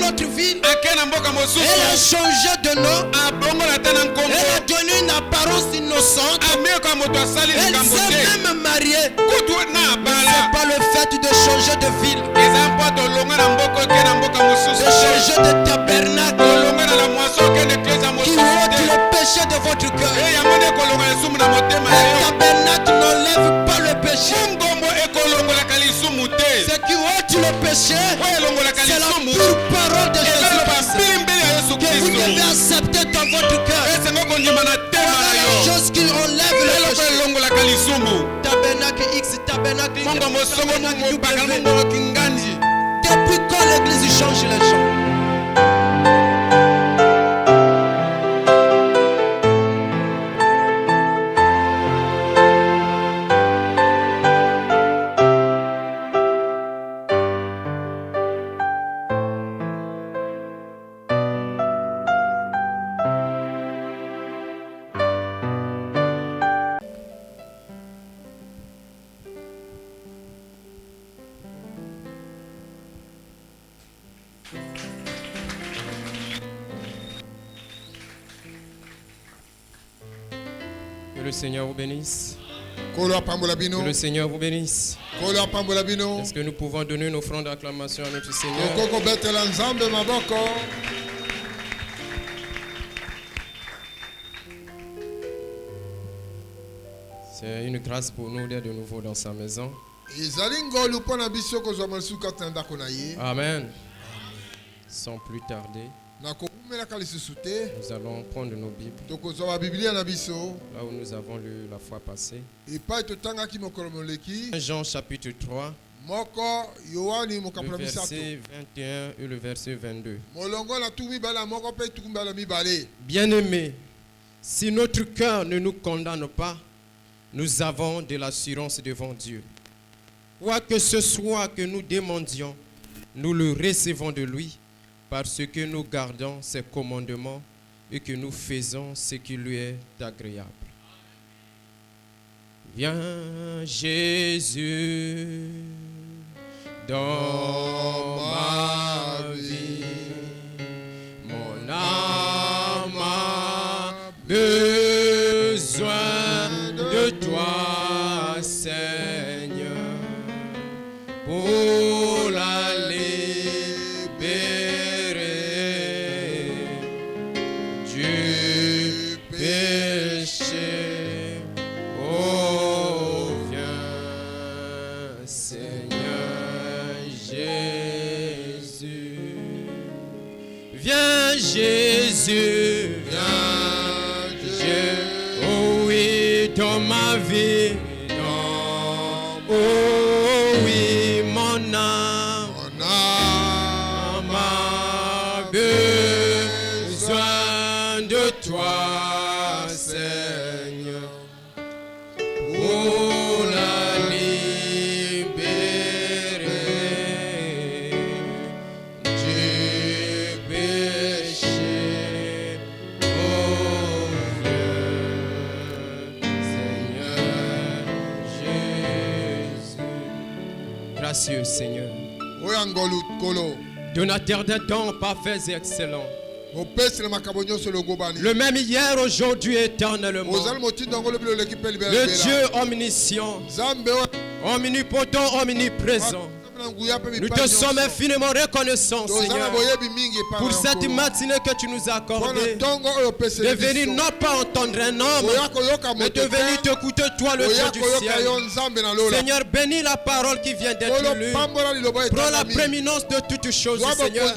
l'autre ville. Elle a changé de nom. Elle a donné une apparence innocente. Elle s'est même mariée. C'est pas le fait de changer de ville, de changer de tabernacle qui ôte le péché de votre cœur. Le tabernacle n'enlève pas le péché. Ce qui ôte le péché, c'est la pure parole de Jésus que vous devez accepter dans votre cœur. Voilà la chose qui enlève le péché. Tabernacle X, tabernacle Y, tabernacle W. Depuis quand l'église change les gens? Que le Seigneur vous bénisse. Que le Seigneur vous bénisse. Est-ce que nous pouvons donner une offrande d'acclamation à notre Seigneur? C'est une grâce pour nous d'être de nouveau dans sa maison. Amen. Sans plus tarder, nous allons prendre nos Bibles là où nous avons lu la fois passée. Jean chapitre 3, le verset 21 et le verset 22. Bien-aimés, si notre cœur ne nous condamne pas, nous avons de l'assurance devant Dieu. Quoi que ce soit que nous demandions, nous le recevons de lui, parce que nous gardons ses commandements et que nous faisons ce qui lui est agréable. Viens Jésus dans ma vie, mon âme a besoin de toi, Seigneur, pour la libérer du péché. Oh, viens, Seigneur Jésus. Viens, Jésus. Viens, Jésus. Oh oui, dans ma vie. Oh oui, mon âme a besoin de toi, Seigneur, pour la libérer du péché. Oh, viens, Seigneur Jésus. Gracieux Seigneur, donateur des dons parfaits et excellents, le même hier, aujourd'hui, éternellement, le Dieu omniscient, omnipotent, omniprésent. Nous te sommes infiniment reconnaissants, Seigneur, pour cette matinée que tu nous as accordée, de venir non pas entendre un homme, mais de venir t'écouter toi, le Dieu du ciel. Seigneur, bénis la parole qui vient d'être lue. Prends la prééminence de toutes choses, Seigneur.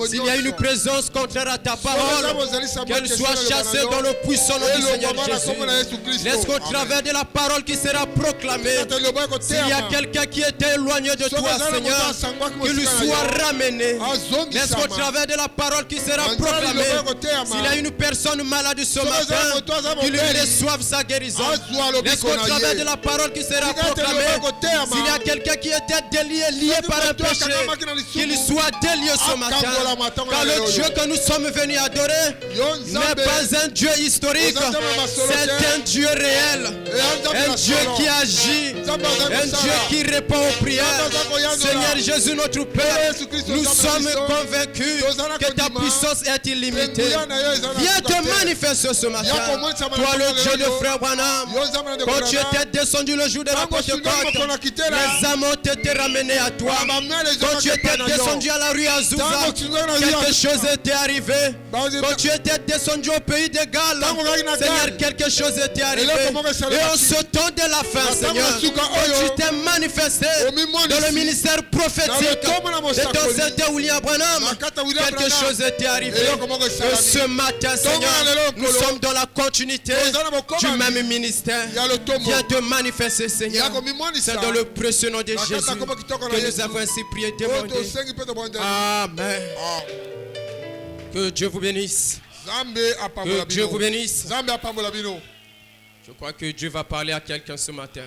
S'il y a une présence contraire à ta parole, qu'elle soit chassée dans le puissant nom du Seigneur Jésus. Laisse qu'au travers de la parole qui sera proclamée, s'il y a quelqu'un qui était éloigné de toi, Seigneur, qu'il lui soit ramené. Laisse qu'au travers de la parole qui sera proclamée, s'il y a une personne malade ce matin, qu'il lui reçoive sa guérison. Laisse qu'au travers de la parole qui sera proclamée, s'il y a quelqu'un qui était lié par un péché, qu'il soit délié ce matin. Car le Dieu que nous sommes venus adorer n'est pas un Dieu historique, c'est un Dieu réel, un Dieu qui agit, un Dieu qui répond aux prières, Seigneur Jésus, notre Père, nous sommes convaincus que ta puissance est illimitée. Viens te manifester ce matin. Toi, le Dieu de frère Branham, quand tu étais descendu le jour de la Pentecôte, les âmes ont été ramenées à toi. Quand tu étais descendu à la rue Azusa, quelque chose était arrivé. Quand tu étais descendu au pays de Galles, Seigneur, quelque chose était arrivé. Et en ce temps de la fin, Seigneur, tu t'es manifesté dans le ministère prophétique de ton Seigneur William Branham. Quelque chose était arrivé. Et ce matin, Seigneur, nous sommes dans la continuité du même ministère. Viens te manifester, Seigneur. C'est dans le précieux nom de Jésus que nous avons ainsi prié et demandé. Amen. Que Dieu vous bénisse. Que Dieu vous bénisse. Je crois que Dieu va parler à quelqu'un ce matin.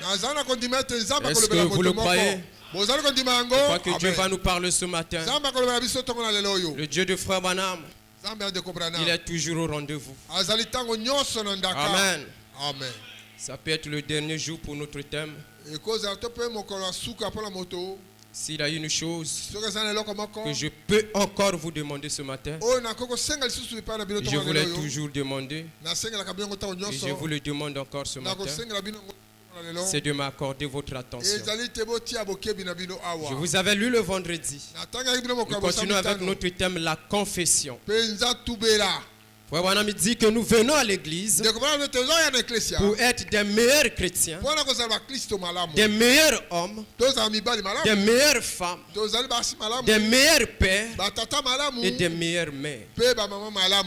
Est-ce que vous le croyez? Je crois que Dieu va nous parler ce matin. Le Dieu de frère Branham, il est toujours au rendez-vous. Amen. Amen. Ça peut être le dernier jour pour notre thème. S'il y a une chose que je peux encore vous demander ce matin, je vous l'ai toujours demandé, et je vous le demande encore ce matin, c'est de m'accorder votre attention. Je vous avais lu le vendredi. Nous continuons avec notre thème, la confession. Frère Branham dit que nous venons à l'église pour être des meilleurs chrétiens, des meilleurs hommes, des meilleures femmes, des meilleurs pères et des meilleures mères.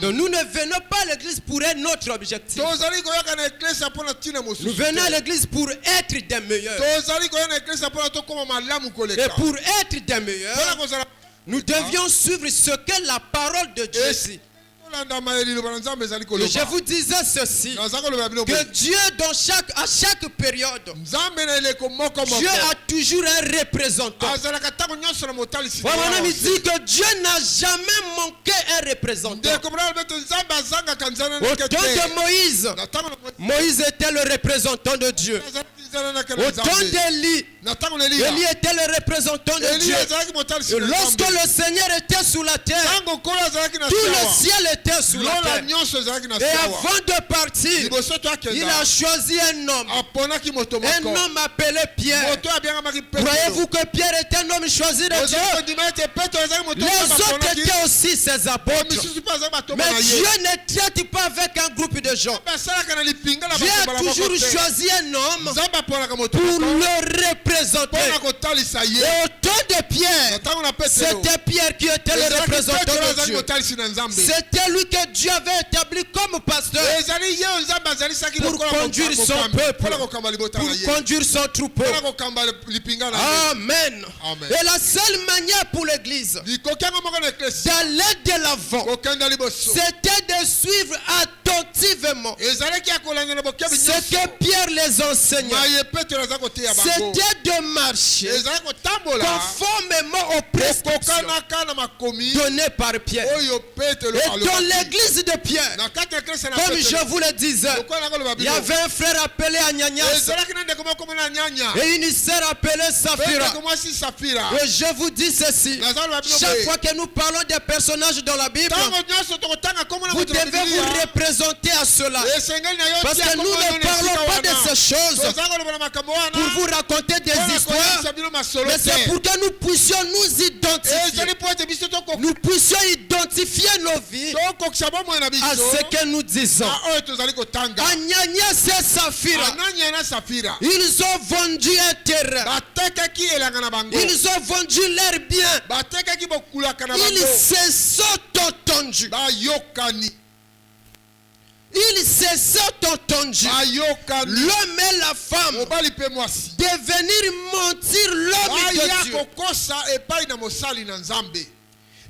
Donc nous ne venons pas à l'église pour être notre objectif. Nous venons à l'église pour être des meilleurs. Et pour être des meilleurs, nous devions suivre ce que la parole de Dieu dit. Je vous disais ceci, que Dieu à chaque période, Dieu a toujours un représentant. Voilà, il dit que Dieu n'a jamais manqué un représentant. Au temps de Moïse, Moïse était le représentant de Dieu. Au temps d'Élie, Élie était le représentant de Dieu. Et lorsque le Seigneur était sous la terre, tout le ciel était sous la terre. Et avant de partir, il a choisi un homme appelé Pierre. Croyez-vous que Pierre est un homme choisi de Dieu? Les autres étaient aussi ses apôtres. Mais Dieu ne traite pas avec un groupe de gens. Dieu a toujours choisi un homme pour le représenter. Et au temps de Pierre, c'était Pierre qui était le représentant de Dieu. C'était lui que Dieu avait établi comme pasteur pour conduire son peuple, pour conduire son troupeau. Amen. Et la seule manière pour l'église d'aller de l'avant, c'était de suivre attentivement ce que Pierre les enseignait. C'était de marcher conformément aux prescriptions données par Pierre. Et dans l'église de Pierre, comme je vous le disais, il y avait un frère appelé Ananias et une sœur appelée Saphira. Et je vous dis ceci, chaque fois que nous parlons des personnages dans la Bible, vous devez vous représenter à cela. Parce que nous ne parlons pas de ces choses pour vous raconter des histoires, mais c'est pour que nous puissions nous identifier. Nous puissions identifier nos vies à ce que nous disons. Ananias et Saphira, ils ont vendu un terrain. Ils ont vendu leurs biens. Ils se sont entendus. Ils se sont entendus, l'homme et la femme, de venir mentir l'homme de Dieu.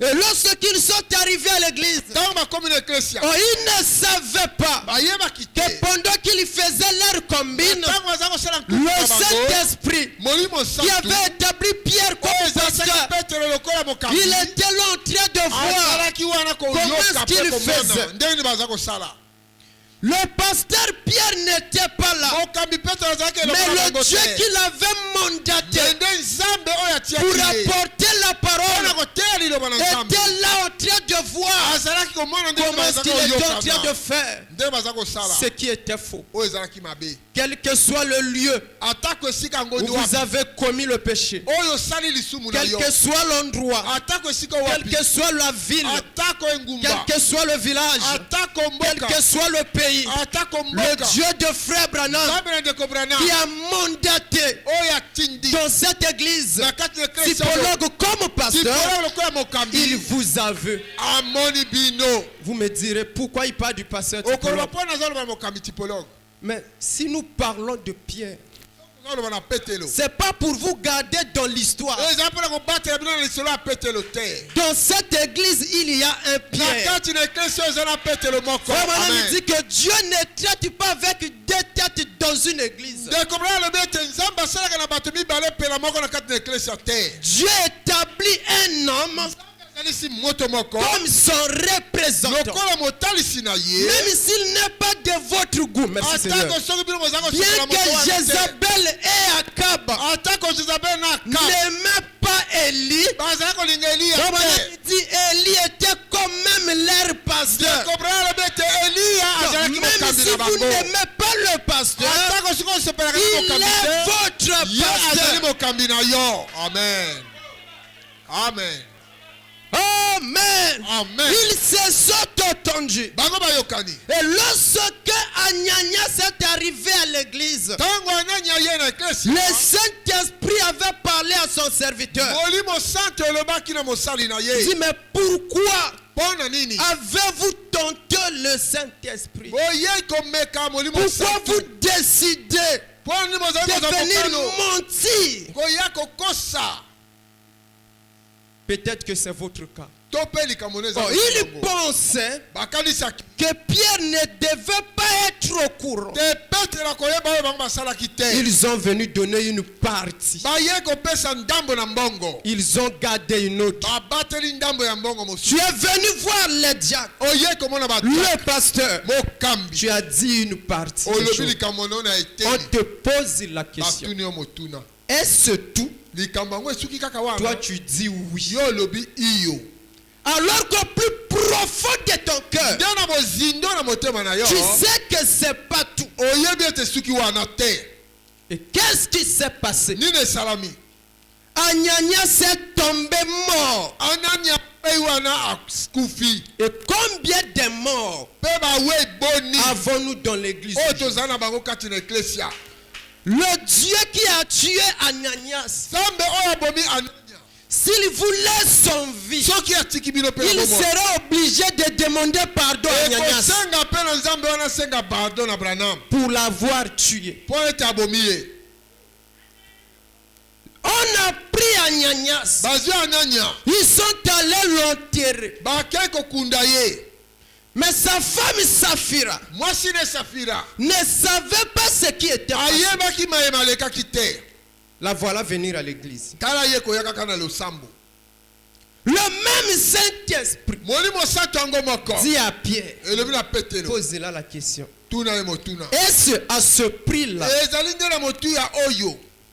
Et lorsqu'ils sont arrivés à l'église, ils ne savaient pas que pendant qu'ils faisaient leur combine, le Saint-Esprit qui avait établi Pierre comme pasteur, il était là en train de voir comment est-ce qu'il faisait. Le pasteur Pierre n'était pas là. Mais le Dieu qui l'avait mandaté pour apporter la parole était là en train de voir comment il était en train de faire ce qui était faux. Quel que soit le lieu où vous avez commis le péché, quel que soit l'endroit, quelle que soit la ville, quel que soit le village, quel que soit le pays, le Dieu de Frère Branham qui a mandaté dans cette église typologue comme pasteur, il vous a vu. Vous me direz pourquoi il parle du pasteur typologue. Mais si nous parlons de Pierre, c'est pas pour vous garder dans l'histoire. Dans cette église, il y a un Pierre. On dit que Dieu ne traite pas avec deux têtes dans une église. Dieu établit un homme comme son représentant. Même s'il n'est pas de votre goût, merci Seigneur. Bien que Jézabel et Akab n'aimaient pas Élie, dit Élie était quand même leur pasteur. Donc, même si vous n'aimez pas le pasteur, il est votre pasteur. Amen. Amen. Amen. Amen. Il se sont entendus. Et lorsque Ananias est arrivé à l'église, le Saint-Esprit avait parlé à son serviteur. Il dit, mais pourquoi avez-vous tenté le Saint-Esprit? Pourquoi vous décidez de venir mentir? Peut-être que c'est votre cas. Il pensait que Pierre ne devait pas être au courant. Ils ont venu donner une partie. Ils ont gardé une autre. Tu es venu voir le diacre, le pasteur. Tu as dit une partie. On te pose la question. Est-ce tout? Toi tu dis oui. Alors qu'au plus profond de ton cœur, tu sais que c'est pas tout. Et qu'est-ce qui s'est passé? Ananias est tombé mort. Et combien de morts avons-nous dans l'église? Le Dieu qui a tué Ananias, s'il voulait son vie, il serait obligé de demander pardon à Ananias pour l'avoir tué. On a pris Ananias. Ils sont allés l'enterrer. Mais sa femme Saphira ne savait pas ce qui était passé. La voilà venir à l'église. Le même Saint-Esprit dit à Pierre, pose-là la question. Est-ce à ce prix-là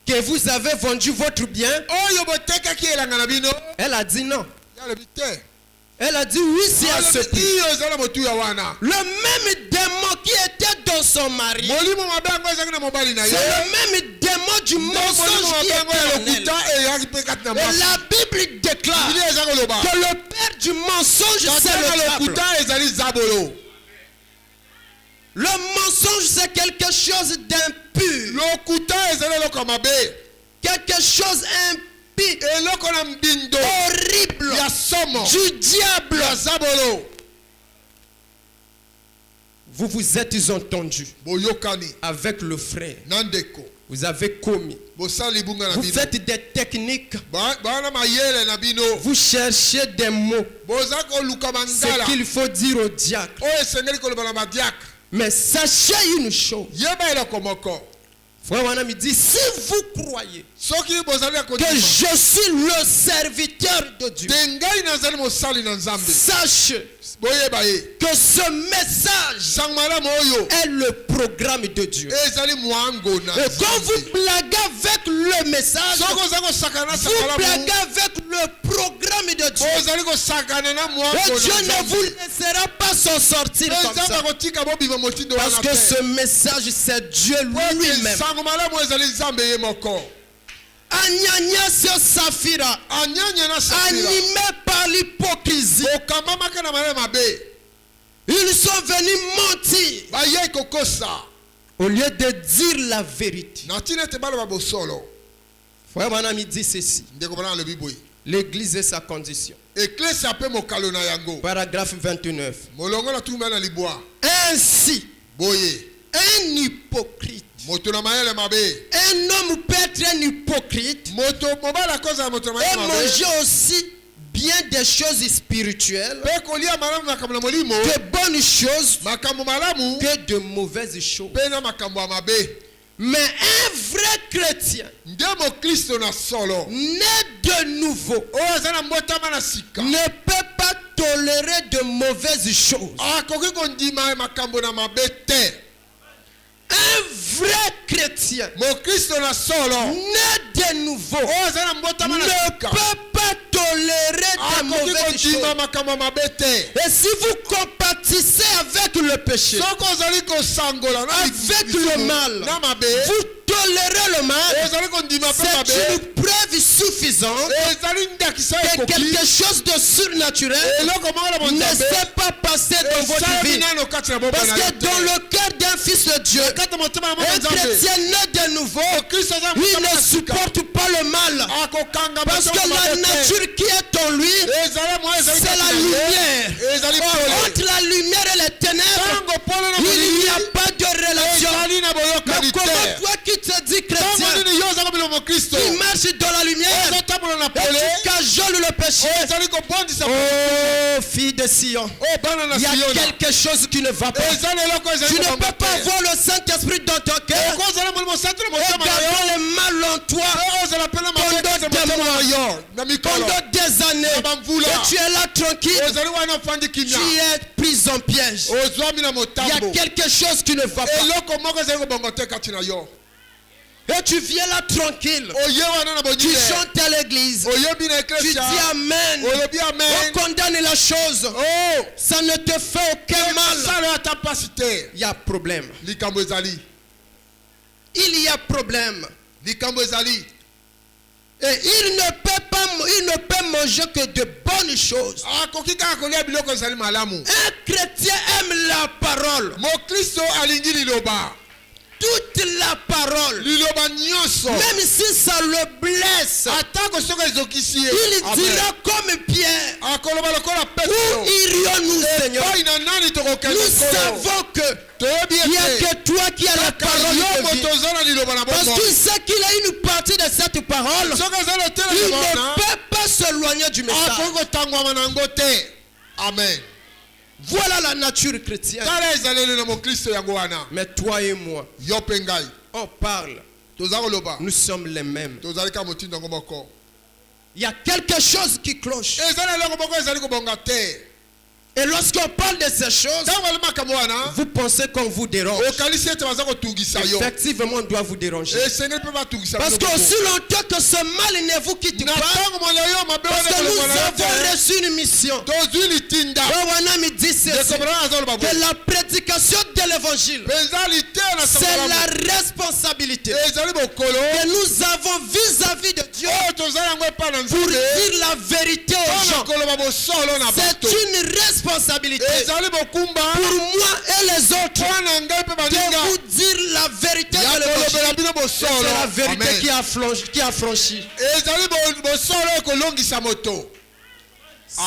que vous avez vendu votre bien? Elle a dit non. Elle a dit oui, c'est à ce prix. Le même démon qui était dans son mari, c'est le même démon du mensonge qui était en elle. Et la Bible déclare que le père du mensonge, c'est le diable. Le mensonge, c'est quelque chose d'impur. Quelque chose impur. Horrible du diable. Vous vous êtes entendus avec le frère. Vous avez commis. Vous faites des techniques. Vous cherchez des mots. Ce qu'il faut dire au diacre. Mais sachez une chose. Frère Wanam dit, si vous croyez que je suis le serviteur de Dieu, sache que ce message est le programme de Dieu. Et quand vous blaguez avec le message, vous blaguez avec le programme de Dieu. Et Dieu ne vous laissera pas s'en sortir comme ça. Parce que ce message, c'est Dieu lui-même. Ananias Saphira, animés par l'hypocrisie, ils sont venus mentir au lieu de dire la vérité. Frère Manami dit ceci: l'église est sa condition. Paragraphe 29. Ainsi, un hypocrite, un homme peut être un hypocrite et manger aussi bien des choses spirituelles, de bonnes choses, que de mauvaises choses. Mais un vrai chrétien, né de nouveau, ne peut pas tolérer de mauvaises choses. Un vrai chrétien, né de nouveau, ne peut pas tolérer de mauvaises choses. Et si vous compatissez avec le péché, avec le mal, vous tolérez le mal, c'est une preuve suffisante que quelque chose de surnaturel ne s'est pas passé dans votre vie. Parce que dans le cœur d'un fils de Dieu, un chrétien né de nouveau, il ne supporte pas le mal. Parce que la nature qui est en lui, c'est la lumière. Entre la lumière et les ténèbres, il n'y a pas de relation. Mais comment toi qui te dis chrétien, qui marche dans la lumière, et tu cajoles le péché? Oh, fille de Sion, il y a quelque chose qui ne va pas. Tu ne peux pas avoir le Saint-Esprit dans ton cœur et garder le mal en toi pendant des mois, pendant des années. Et tu es là tranquille, tu es pris en piège. Il y a quelque chose qui ne va pas. Et tu viens là tranquille. Tu chantes à l'église. Tu dis Amen. On condamne la chose. Ça ne te fait aucun mal. Il y a problème. Il y a problème. Et il ne peut manger que de bonnes choses. Un chrétien aime la parole. Toute la parole, même si ça le blesse, il dira comme Pierre: où irions-nous, Seigneur? Nous savons que il n'y a que toi qui as la parole de vie. Parce qu'il sait qu'il a une partie de cette parole. Il ne peut pas s'éloigner du message. Amen. Voilà la nature chrétienne. Mais toi et moi, on parle. Nous sommes les mêmes. Il y a quelque chose qui cloche. Et lorsqu'on parle de ces choses, vous pensez qu'on vous dérange. Effectivement, on doit vous déranger. Parce qu'aussi longtemps que ce mal ne vous quitte pas, parce que nous avons reçu une mission. Me dit que la prédication de l'évangile, c'est la responsabilité que nous avons vis-à-vis de Dieu pour dire la vérité aux gens. C'est une responsabilité pour moi et les autres de vous dire la vérité de l'évangile. C'est la vérité qui a franchi.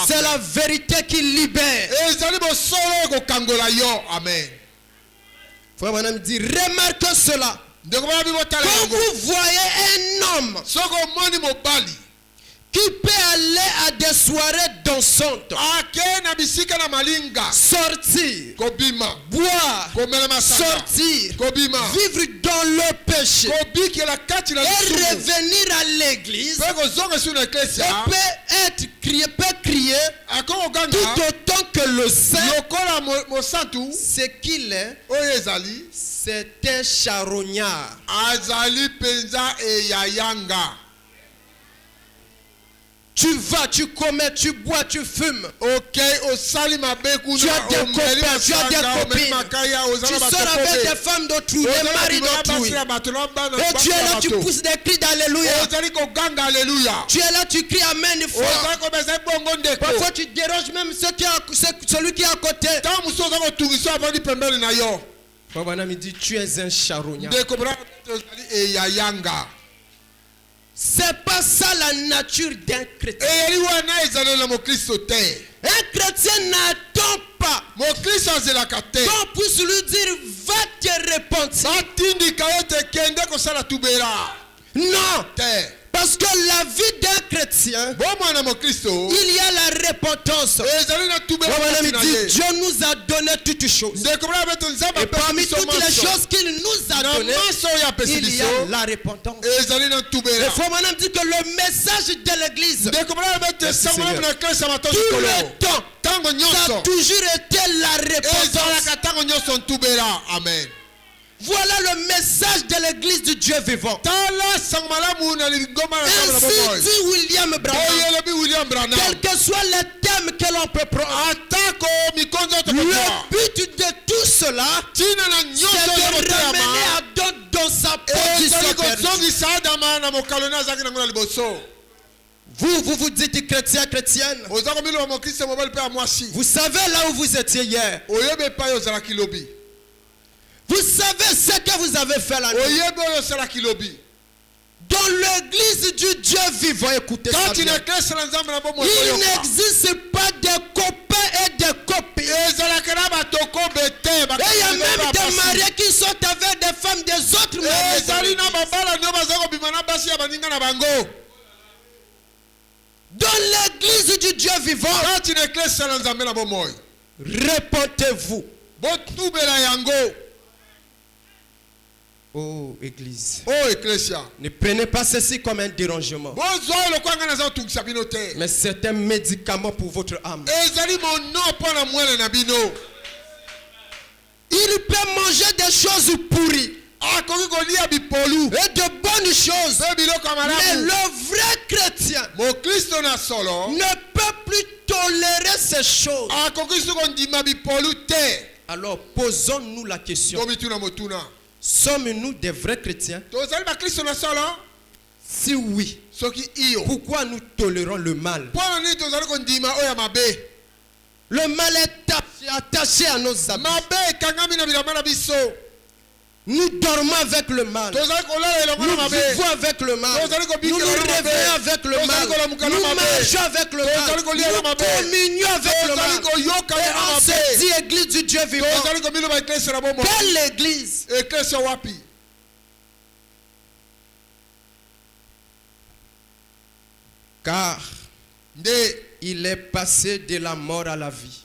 C'est la vérité qui libère. Amen. Frère Branham dit: remarquez cela. Quand vous voyez un homme qui peut aller à des soirées dansantes, sortir, boire, sortir, vivre dans le péché et revenir à l'église, peut crier tout autant que le saint. Ce qu'il est, c'est un charognard. Tu vas, tu commets, tu bois, tu fumes. Tu as des copains, tu as des copines. Tu sors avec des femmes d'autrui, des maris d'autrui. Et tu es là, tu pousses des cris d'alléluia. Tu es là, tu cries amen une fois. Parfois tu déranges même celui qui est à côté. Papa me dit, tu es un charognard. C'est pas ça la nature d'un chrétien. Un chrétien n'attend pas qu'on puisse lui dire va te repentir. Non. Parce que la vie d'un chrétien, il y a la repentance. Dieu nous a donné toutes choses. Et parmi toutes les choses qu'il nous a données, il y a la repentance. Il faut maintenant dire que le message de l'église, tout le temps, ça a toujours été la repentance. Amen. Voilà le message de l'église du Dieu vivant. Ainsi dit William Branham. Quel que soit le thème que l'on peut prendre, le but de tout cela, c'est de ramener Adam dans sa position perdue. Vous dites chrétien, chrétienne. Vous savez là où vous étiez hier. Vous savez ce que vous avez fait la nuit. Dans l'église du Dieu vivant, écoutez ça bien. Il n'existe pas de copains et de copines. Et il y a même des mariés qui sont avec des femmes des autres mariés. Dans l'église du Dieu vivant, répentez-vous. Oh, église. Oh, ecclésia. Ne prenez pas ceci comme un dérangement. Mais c'est un médicament pour votre âme. Il peut manger des choses pourries et de bonnes choses. Mais le vrai chrétien ne peut plus tolérer ces choses. Alors posons-nous la question. Sommes-nous des vrais chrétiens? Si oui, pourquoi nous tolérons le mal? Le mal est attaché à nos habits. Nous dormons avec le mal. Nous vivons avec le mal. Nous nous réveillons avec le mal. Nous marchons avec le mal. Nous communions avec le mal. Et on se dit église du Dieu vivant. Quelle église? Car il est passé de la mort à la vie.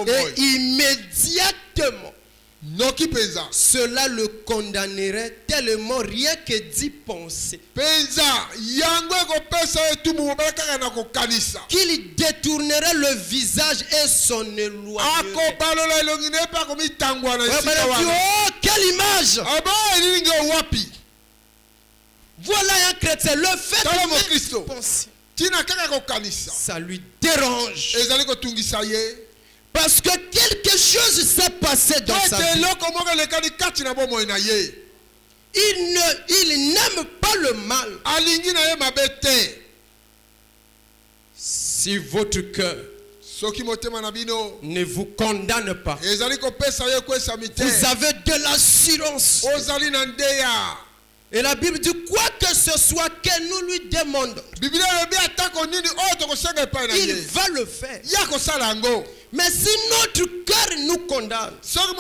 Et immédiatement, cela le condamnerait tellement rien que d'y penser qu'il détournerait le visage et son éloignerait. Oh, quelle image! Voilà un chrétien. Le fait de penser, ça lui dérange. Parce que quelque chose s'est passé dans sa vie. Il n'aime pas le mal. Si votre cœur ne vous condamne pas, vous avez de l'assurance. Et la Bible dit quoi que ce soit que nous lui demandons, il va le faire. Mais si notre cœur nous condamne, en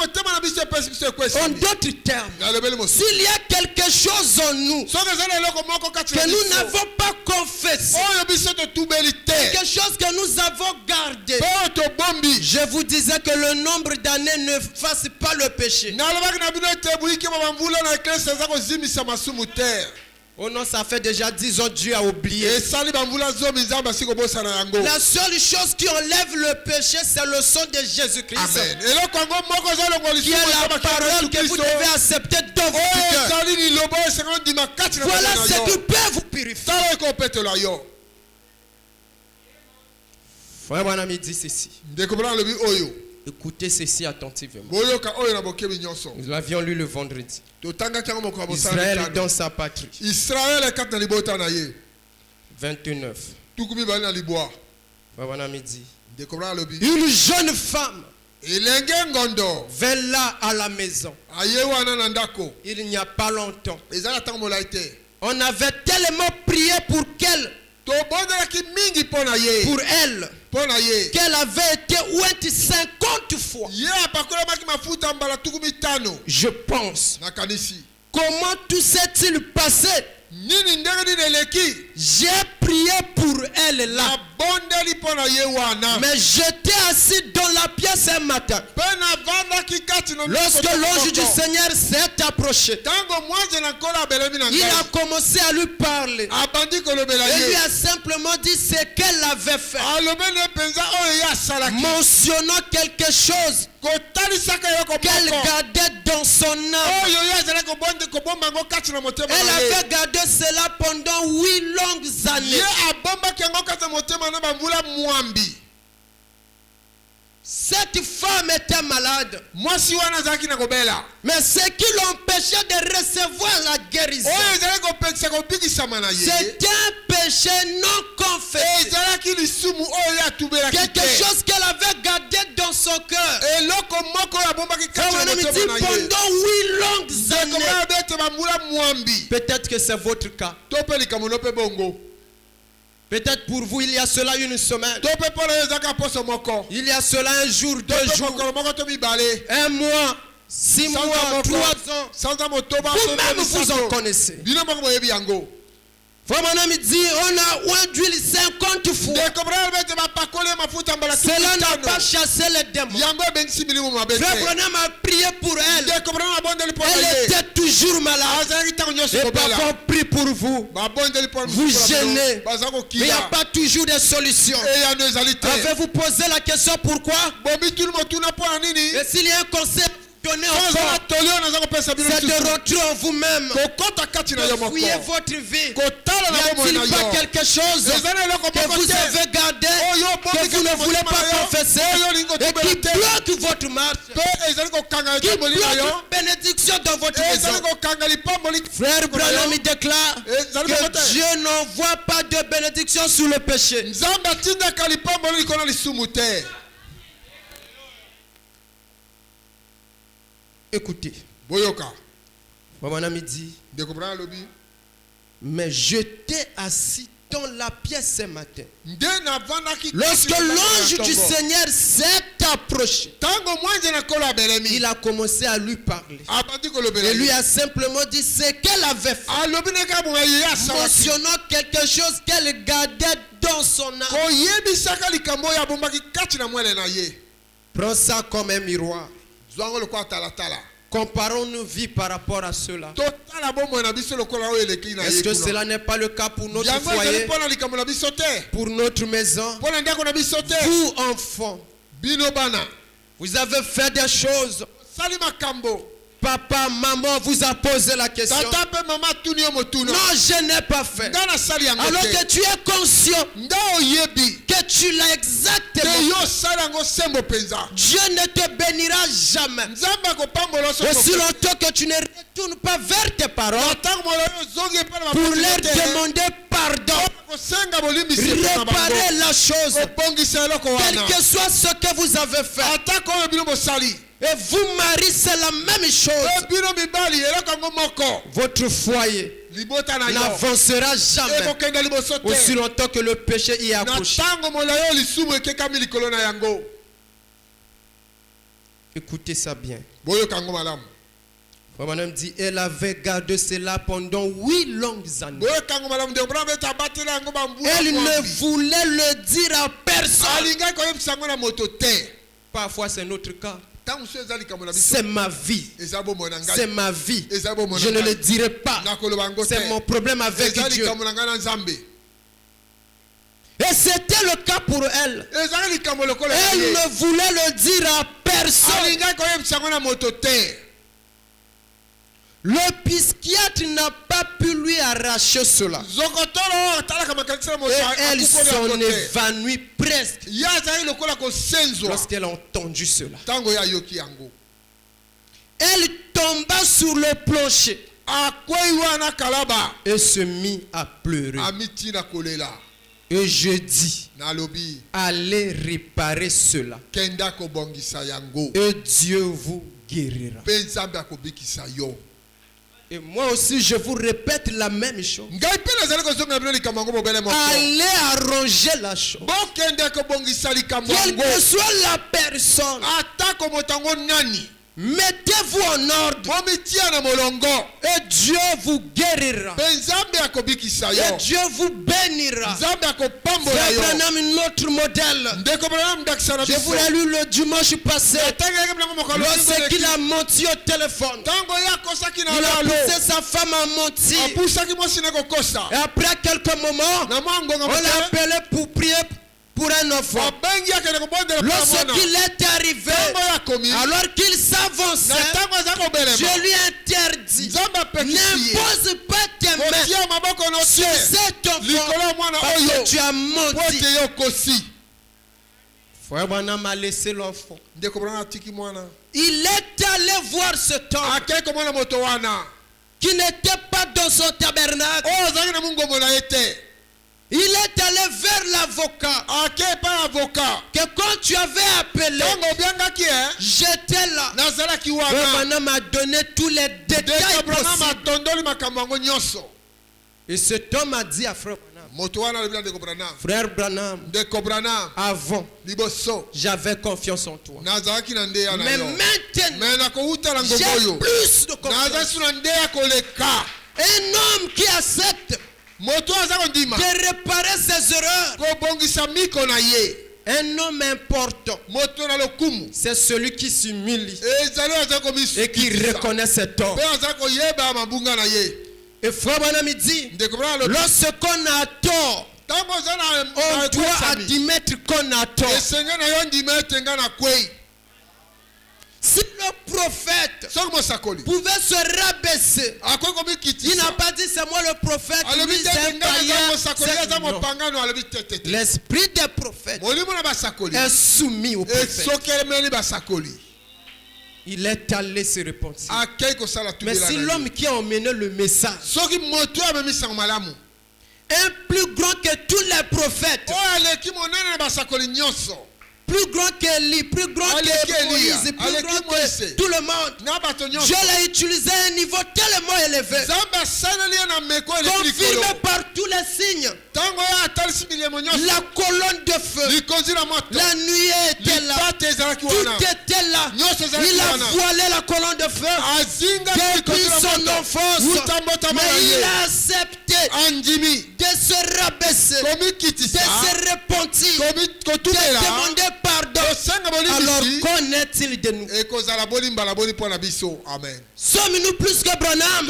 d'autres termes, s'il y a quelque chose en nous que nous n'avons pas confessé, quelque chose que nous avons gardé, je vous disais que le nombre d'années ne fasse pas le péché. Oh non, ça fait déjà 10 ans, Dieu a oublié. La seule chose qui enlève le péché, c'est le sang de Jésus-Christ. Amen. Qui est la parole que vous devez accepter dans votre cœur. Voilà ce qui peut vous purifier. Frère mon ami dit ceci. Écoutez ceci attentivement. Nous l'avions lu le vendredi. Israël dans sa patrie. 29. Une jeune femme vint là à la maison. Il n'y a pas longtemps. On avait tellement prié pour qu'elle, qu'elle avait été ouinte 50 fois. Je pense. Comment tout s'est-il passé? J'ai prié pour elle là. Mais j'étais assis dans la pièce un matin. Lorsque l'ange du Seigneur s'est approché, il a commencé à lui parler. Il lui a simplement dit ce qu'elle avait fait, mentionnant quelque chose qu'elle gardait dans son âme. Elle avait gardé cela pendant 8 longues années. Cette femme était malade. Mais ce qui l'empêchait de recevoir la guérison, c'était un péché non confessé. Quelque chose qu'elle avait gardé dans son cœur. Pendant 8 longues années. Peut-être que c'est votre cas. Peut-être pour vous, il y a cela une semaine. Il y a cela un jour, 2 jours, 1 mois, 6 mois, 3 ans. Vous-même, vous en connaissez. Frère mon ami dit, on a oint d'huile 50 fois. Cela n'a pas chassé les démons. Frère Branham a prié pour elle. Elle était toujours malade. Et parfois on prie pour vous. Vous gênez. Mais il n'y a pas toujours de solution. Avez-vous posé la question pourquoi? Et s'il y a un conseil c'est de rentrer en vous-même, de fouiller votre vie. N'y a-t-il pas quelque chose que vous avez gardé, que vous ne voulez pas confesser, et qui bloque votre marche, qui bloque une bénédiction dans votre maison? Frère Branham déclare que Dieu n'envoie pas de bénédiction sur le péché. Écoutez, mon ami dit, mais j'étais assis dans la pièce ce matin. Lorsque l'ange du Seigneur s'est approché, il a commencé à lui parler. Et lui a simplement dit ce qu'elle avait fait, mentionnant quelque chose qu'elle gardait dans son âme. Prends ça comme un miroir. Comparons nos vies par rapport à cela. Est-ce que cela n'est pas le cas pour notre foyer, pour notre maison? Vous, enfants, vous avez fait des choses. Papa, maman vous a posé la question. Non, je n'ai pas fait. Alors que tu es conscient que tu l'as exactement. Dieu ne te bénira jamais aussi longtemps que tu ne retournes pas vers tes parents pour leur demander pardon, réparer la chose, quel que soit ce que vous avez fait. Et vous, Marie, c'est la même chose. Votre foyer n'avancera jamais aussi longtemps que le péché y est accroché. Écoutez ça bien. boyokango malamu. Madame dit, elle avait gardé cela pendant 8 longues années. boyokango malamu de brave tabatela yango bambu. Elle ne voulait le dire à personne. alinga koyebisa ngo na moto te. Parfois c'est notre cas. tangu ezali kamona biso. C'est ma vie. ezabo mona ngai. C'est ma vie. ezabo mona Je ne le dirai pas. nakoloba ngo te. C'est mon problème avec ezali Dieu. kamona ngai na nzambe. Et c'était le cas pour elle. ezali kamona kola. Elle ne voulait le dire à personne. alinga koyebisa ngo na moto te. Le psychiatre n'a pas pu lui arracher cela. Et elle s'en évanouit presque lorsqu'elle a entendu cela. Elle tomba sur le plancher et se mit à pleurer. Et je dis, allez réparer cela. Et Dieu vous guérira. Et moi aussi, je vous répète la même chose. Allez arranger la chose. Quelle que soit la personne, mettez-vous en ordre. Et Dieu vous guérira. Et Dieu vous bénira. Frère Branham, un autre modèle. Je vous l'ai lu le dimanche passé. Lorsqu'il a menti au téléphone, il a poussé sa femme à mentir. Et après quelques moments, on l'a appelé pour prier pour un enfant. Lorsqu'il est arrivé, alors qu'il s'avançait, je lui interdis, n'impose pas tes mains sur cet enfant parce que tu as menti. Frère Branham a laissé l'enfant. Il est allé voir cet homme qui n'était pas dans son tabernacle. Il est allé vers l'avocat. Que quand tu avais appelé, j'étais là. Branham m'a donné tous les détails possibles. Et cet homme a dit à Frère Branham, Frère Branham, avant, j'avais confiance en toi. Mais maintenant, j'ai plus de confiance. Un homme qui accepte de réparer ses erreurs. Un homme important, c'est celui qui s'humilie et qui reconnaît ses torts. Et Frère Branham dit, lorsqu'on a tort, on doit admettre qu'on a tort. Si le prophète pouvait se rabaisser, il n'a pas dit c'est moi le prophète, lui c'est un païen. L'esprit des prophètes est soumis au prophète. Il est allé se repentir. Mais si l'homme qui a emmené le message, un plus grand que tous les prophètes, plus grand qu'Élie, plus grand que Moïse, plus grand que tout le monde, Dieu l'a utilisé à un niveau tellement élevé, confirmé par tous les signes. La colonne de feu, la nuée était là, tout était là. Il a voilé la colonne de feu depuis son enfance, mais il a accepté de se rabaisser, de se repentir, de demander pardon. Alors qu'en est-il de nous? Sommes-nous plus que Branham?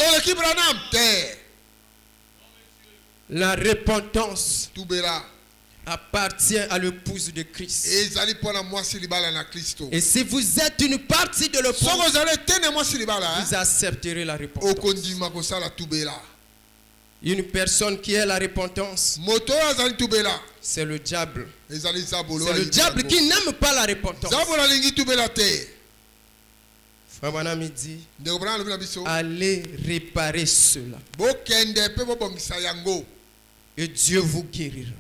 La repentance appartient à l'épouse de Christ. Et si vous êtes une partie de l'épouse, vous accepterez la repentance. Une personne qui est la repentance, c'est le diable. C'est le diable qui n'aime pas la repentance. Frère Branham dit, allez réparer cela. Et Dieu vous guérira.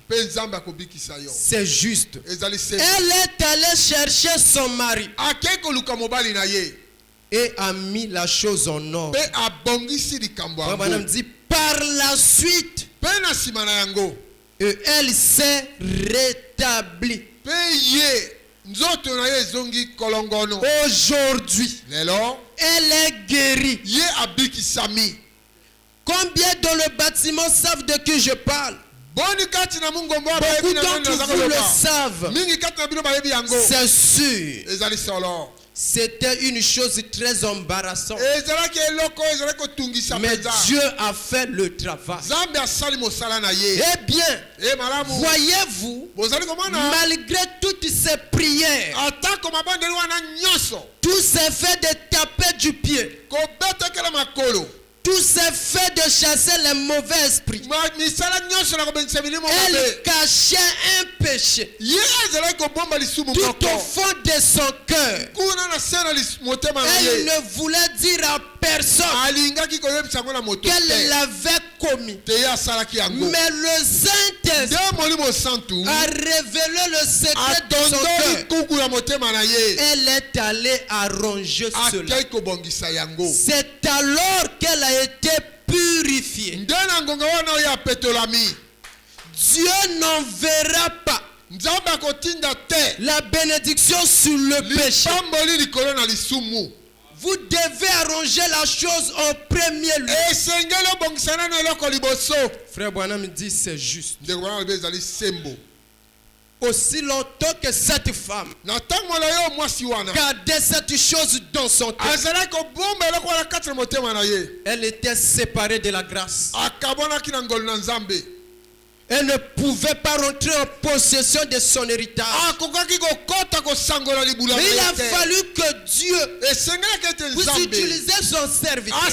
C'est juste. Elle est allée chercher son mari et a mis la chose en ordre. Frère Branham dit, par la suite, et elle s'est rétablie. Aujourd'hui, elle est guérie. Combien dans le bâtiment savent de qui je parle? Beaucoup d'entre vous le savent. C'est sûr. C'était une chose très embarrassante. Mais Dieu a fait le travail. Eh bien, voyez-vous, malgré toutes ces prières, tous ces faits de taper du pied, tous ces faits de chasser les mauvais esprits, elle cachait un péché tout au fond de son cœur. Elle ne voulait dire à personne qu'elle l'avait commis. Mais le Saint-Esprit a révélé le secret de son cœur. Elle est allée arranger cela. C'est alors qu'elle a été purifiée. Dieu n'enverra pas la bénédiction sur le péché. Vous devez arranger la chose en premier lieu. Frère Branham dit c'est juste. Aussi longtemps que cette femme gardait cette chose dans son cœur, elle était séparée de la grâce. Elle ne pouvait pas rentrer en possession de son héritage. Il a fallu que Dieu vous utilise son serviteur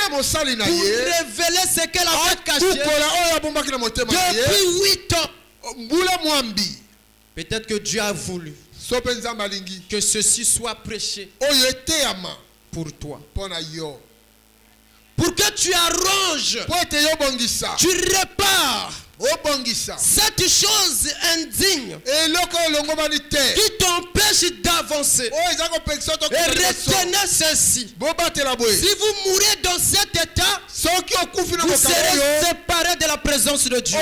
pour révéler ce qu'elle avait caché depuis 8 ans. Peut-être que Dieu a voulu que ceci soit prêché pour toi. Pour que tu arranges, tu répares cette chose indigne qui t'empêche d'avancer. Et retenez ceci: si vous mourrez dans cet état, vous serez séparés de la présence de Dieu.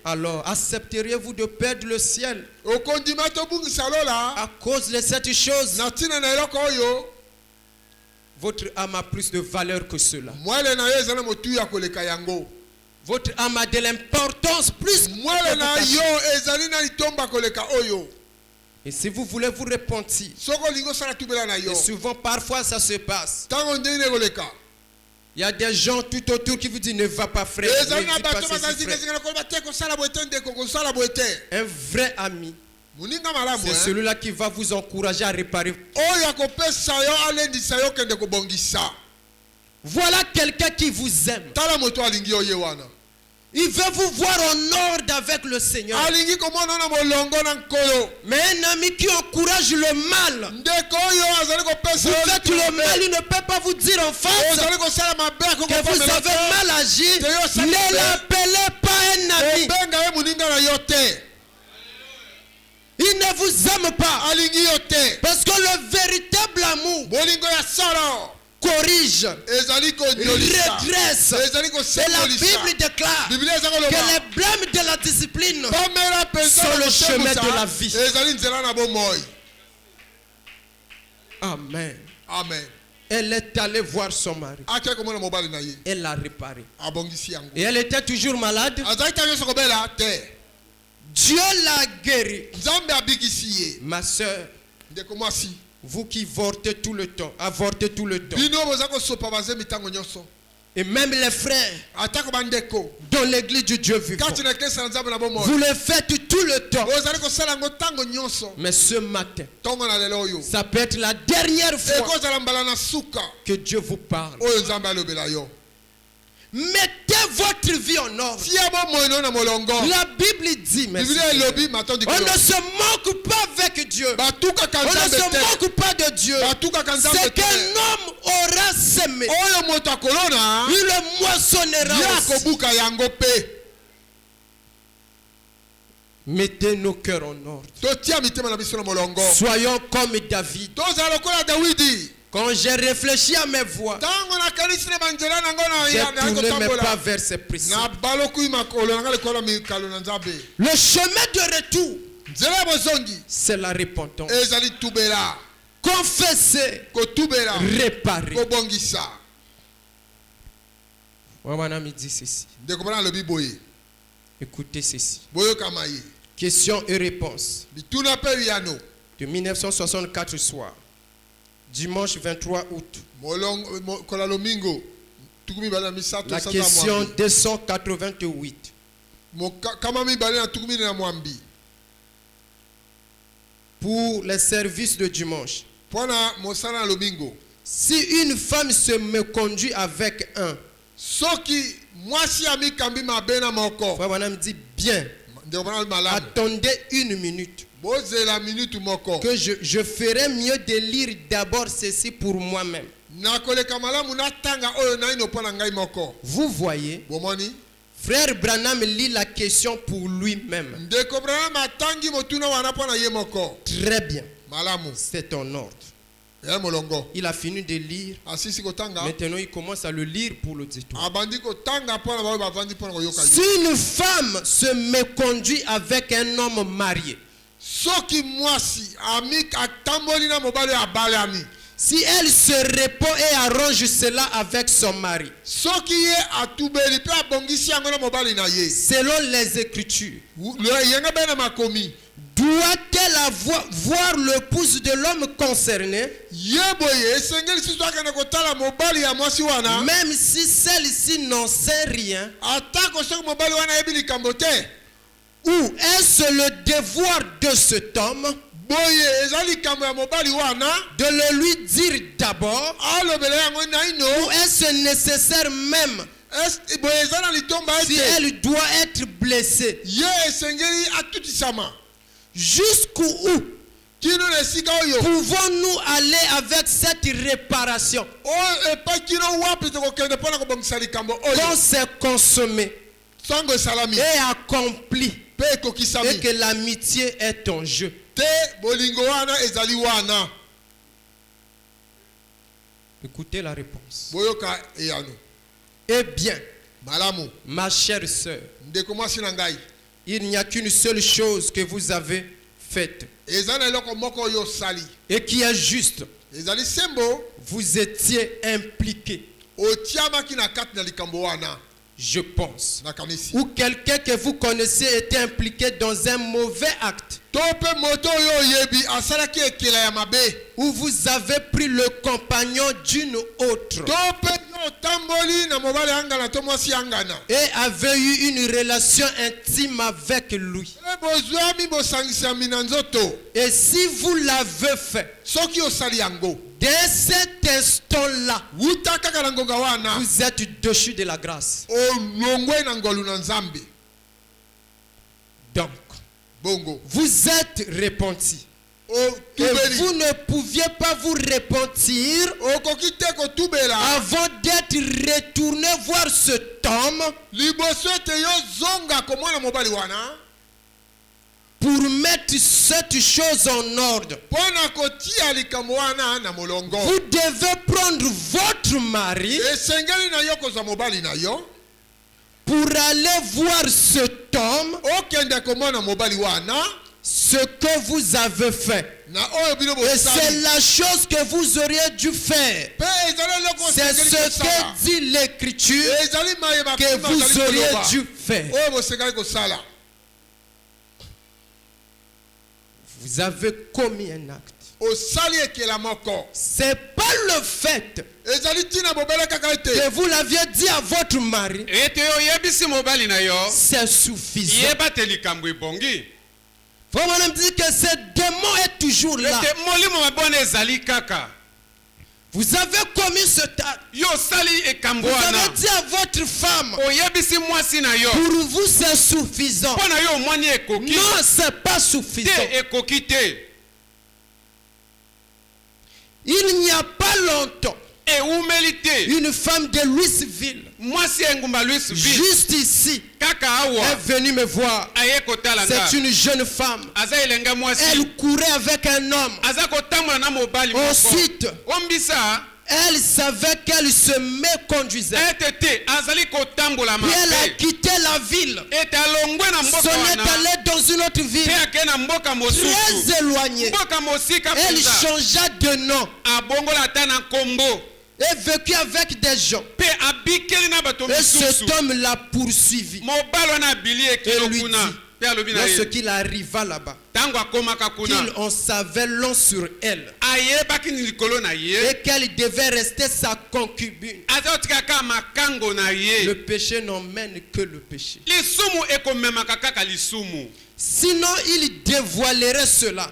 Alors, accepteriez-vous de perdre le ciel à cause de cette chose? Votre âme a plus de valeur que cela. Votre âme a de l'importance plus que et si vous voulez vous repentir, et souvent parfois ça se passe, il y a des gens tout autour qui vous disent ne va pas frère, ne dis pas ceci, frère. Un vrai ami, c'est celui-là qui va vous encourager à réparer. Voilà quelqu'un qui vous aime. Il veut vous voir en ordre avec le Seigneur. Mais un ami qui encourage le mal, vous faites le mal, il ne peut pas vous dire en face que vous avez mal agi. Ne l'appelez pas un ami. Il ne vous aime pas. Parce que le véritable amour corrige, redresse. Et la Bible déclare que les blâmes de la discipline sont le chemin de la vie. Amen. Amen. Elle est allée voir son mari. Elle l'a réparé. Et elle était toujours malade. Dieu l'a guérie. Ma soeur, vous qui avortez tout le temps, et même les frères dans l'église du Dieu vivant, vous le faites tout le temps. Mais ce matin, ça peut être la dernière fois que Dieu vous parle. Mettez votre vie en ordre. La Bible dit, on ne se moque pas avec Dieu. On ne se moque pas de Dieu. Ce qu'un homme aura semé, il le moissonnera aussi. Mettez nos cœurs en ordre. Soyons comme David. Quand j'ai réfléchi à mes voies, j'ai tourné mes pas vers ses préceptes. Le chemin de retour c'est la repentance. Confesser, réparer. Maman me dit ceci. Écoutez ceci. Questions et réponses. De 1964 soir. Dimanche 23 août. La question 288. Pour les services de dimanche. Si une femme se me conduit avec un, frère Madame dit bien. Attendez une minute. Que je ferai mieux de lire d'abord ceci pour moi-même. Vous voyez, frère Branham lit la question pour lui-même. Très bien. C'est en ordre. Il a fini de lire. Maintenant, il commence à le lire pour l'auditoire. Si une femme se méconduit avec un homme marié, si elle se répond et arrange cela avec son mari, selon les Écritures, doit-elle voir l'épouse de l'homme concerné, même si celle-ci n'en sait rien? Ou est-ce le devoir de cet homme de le lui dire d'abord? Ou est-ce nécessaire même si elle doit être blessée? Jusqu'où pouvons-nous aller avec cette réparation quand c'est consommé et accompli et que l'amitié est en jeu? Écoutez la réponse. Eh bien, ma chère sœur, il n'y a qu'une seule chose que vous avez faite et qui est juste. Vous étiez impliqué, je pense, ou quelqu'un que vous connaissez était impliqué dans un mauvais acte, ou vous avez pris le compagnon d'une autre et avez eu une relation intime avec lui. Et si vous l'avez fait, dès cet instant-là, vous êtes dessus de la grâce. Donc, vous êtes repenti. Et vous ne pouviez pas vous repentir avant d'être retourné voir cet homme pour mettre cette chose en ordre. Vous devez prendre votre mari pour aller voir cet homme, ce que vous avez fait. Et c'est la chose que vous auriez dû faire. C'est ce que dit l'Écriture que vous auriez dû faire. Vous avez commis un acte. C'est pas le fait que vous l'aviez dit à votre mari, c'est suffisant. Faut me dire que ce démon est toujours là. Vous avez commis ce acte. Vous avez dit à votre femme, pour vous c'est suffisant. Non, c'est pas suffisant. Il n'y a pas longtemps, une femme de Louisville, juste ici, est venue me voir. C'est une jeune femme. Elle courait avec un homme. Ensuite, Elle savait qu'elle se méconduisait. Puis elle a quitté la ville. Son est allée dans une autre ville. Très éloignée. Elle changea de nom. Et vécut avec des gens. Et cet homme l'a poursuivi. Et lui dit, lorsqu'il arriva là-bas, qu'il en savait long sur elle et qu'elle devait rester sa concubine. Le péché n'emmène que le péché. Sinon il dévoilerait cela.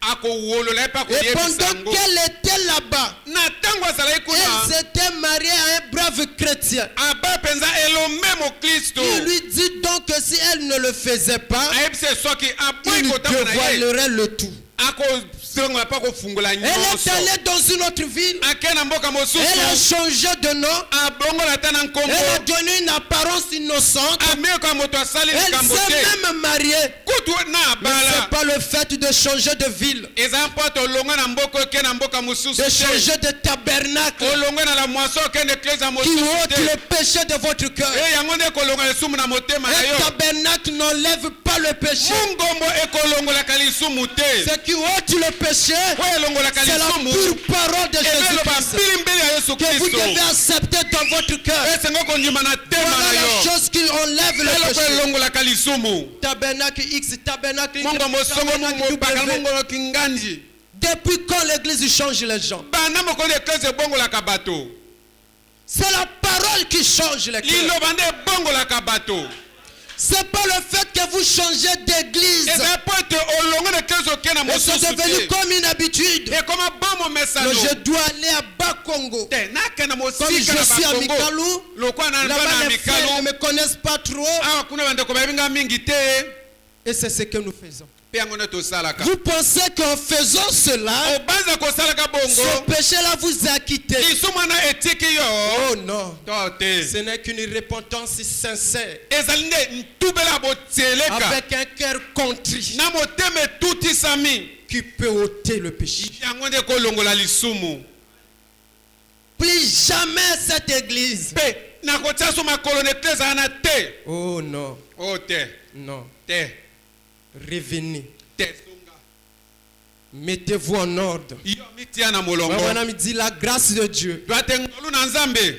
Et pendant qu'elle était là-bas, elle s'était mariée à un brave chrétien. Il lui dit donc que si elle ne le faisait pas, il dévoilerait le tout. Elle est allée dans une autre ville. Elle a changé de nom. Elle a donné une apparence innocente. Elle s'est même mariée. Mais ce n'est pas le fait de changer de ville, de changer de tabernacle, qui ôte le péché de votre cœur. Un tabernacle n'enlève pas le péché. Ce qui ôte le péché, c'est la pure parole de Jésus-Christ que vous devez accepter dans votre cœur. Voilà la chose qui enlève le péché. Tabernacle X, tabernacle Y, tabernacle W. Depuis quand l'église change les gens? C'est la parole qui change les cœurs. C'est pas le fait que vous changez d'église. C'est devenu comme une habitude. Donc je dois aller à Bas-Congo. Comme je suis à Mikalou, là-bas les frères ne me connaissent pas trop. Et c'est ce que nous faisons. Vous pensez qu'en faisant cela, ce péché-là vous a quitté? Oh non, ce n'est qu'une repentance sincère, avec un cœur contrit, qui peut ôter le péché. Plus jamais cette église. Oh non. Non. Revenez. Mettez-vous en ordre. On me dit la grâce de Dieu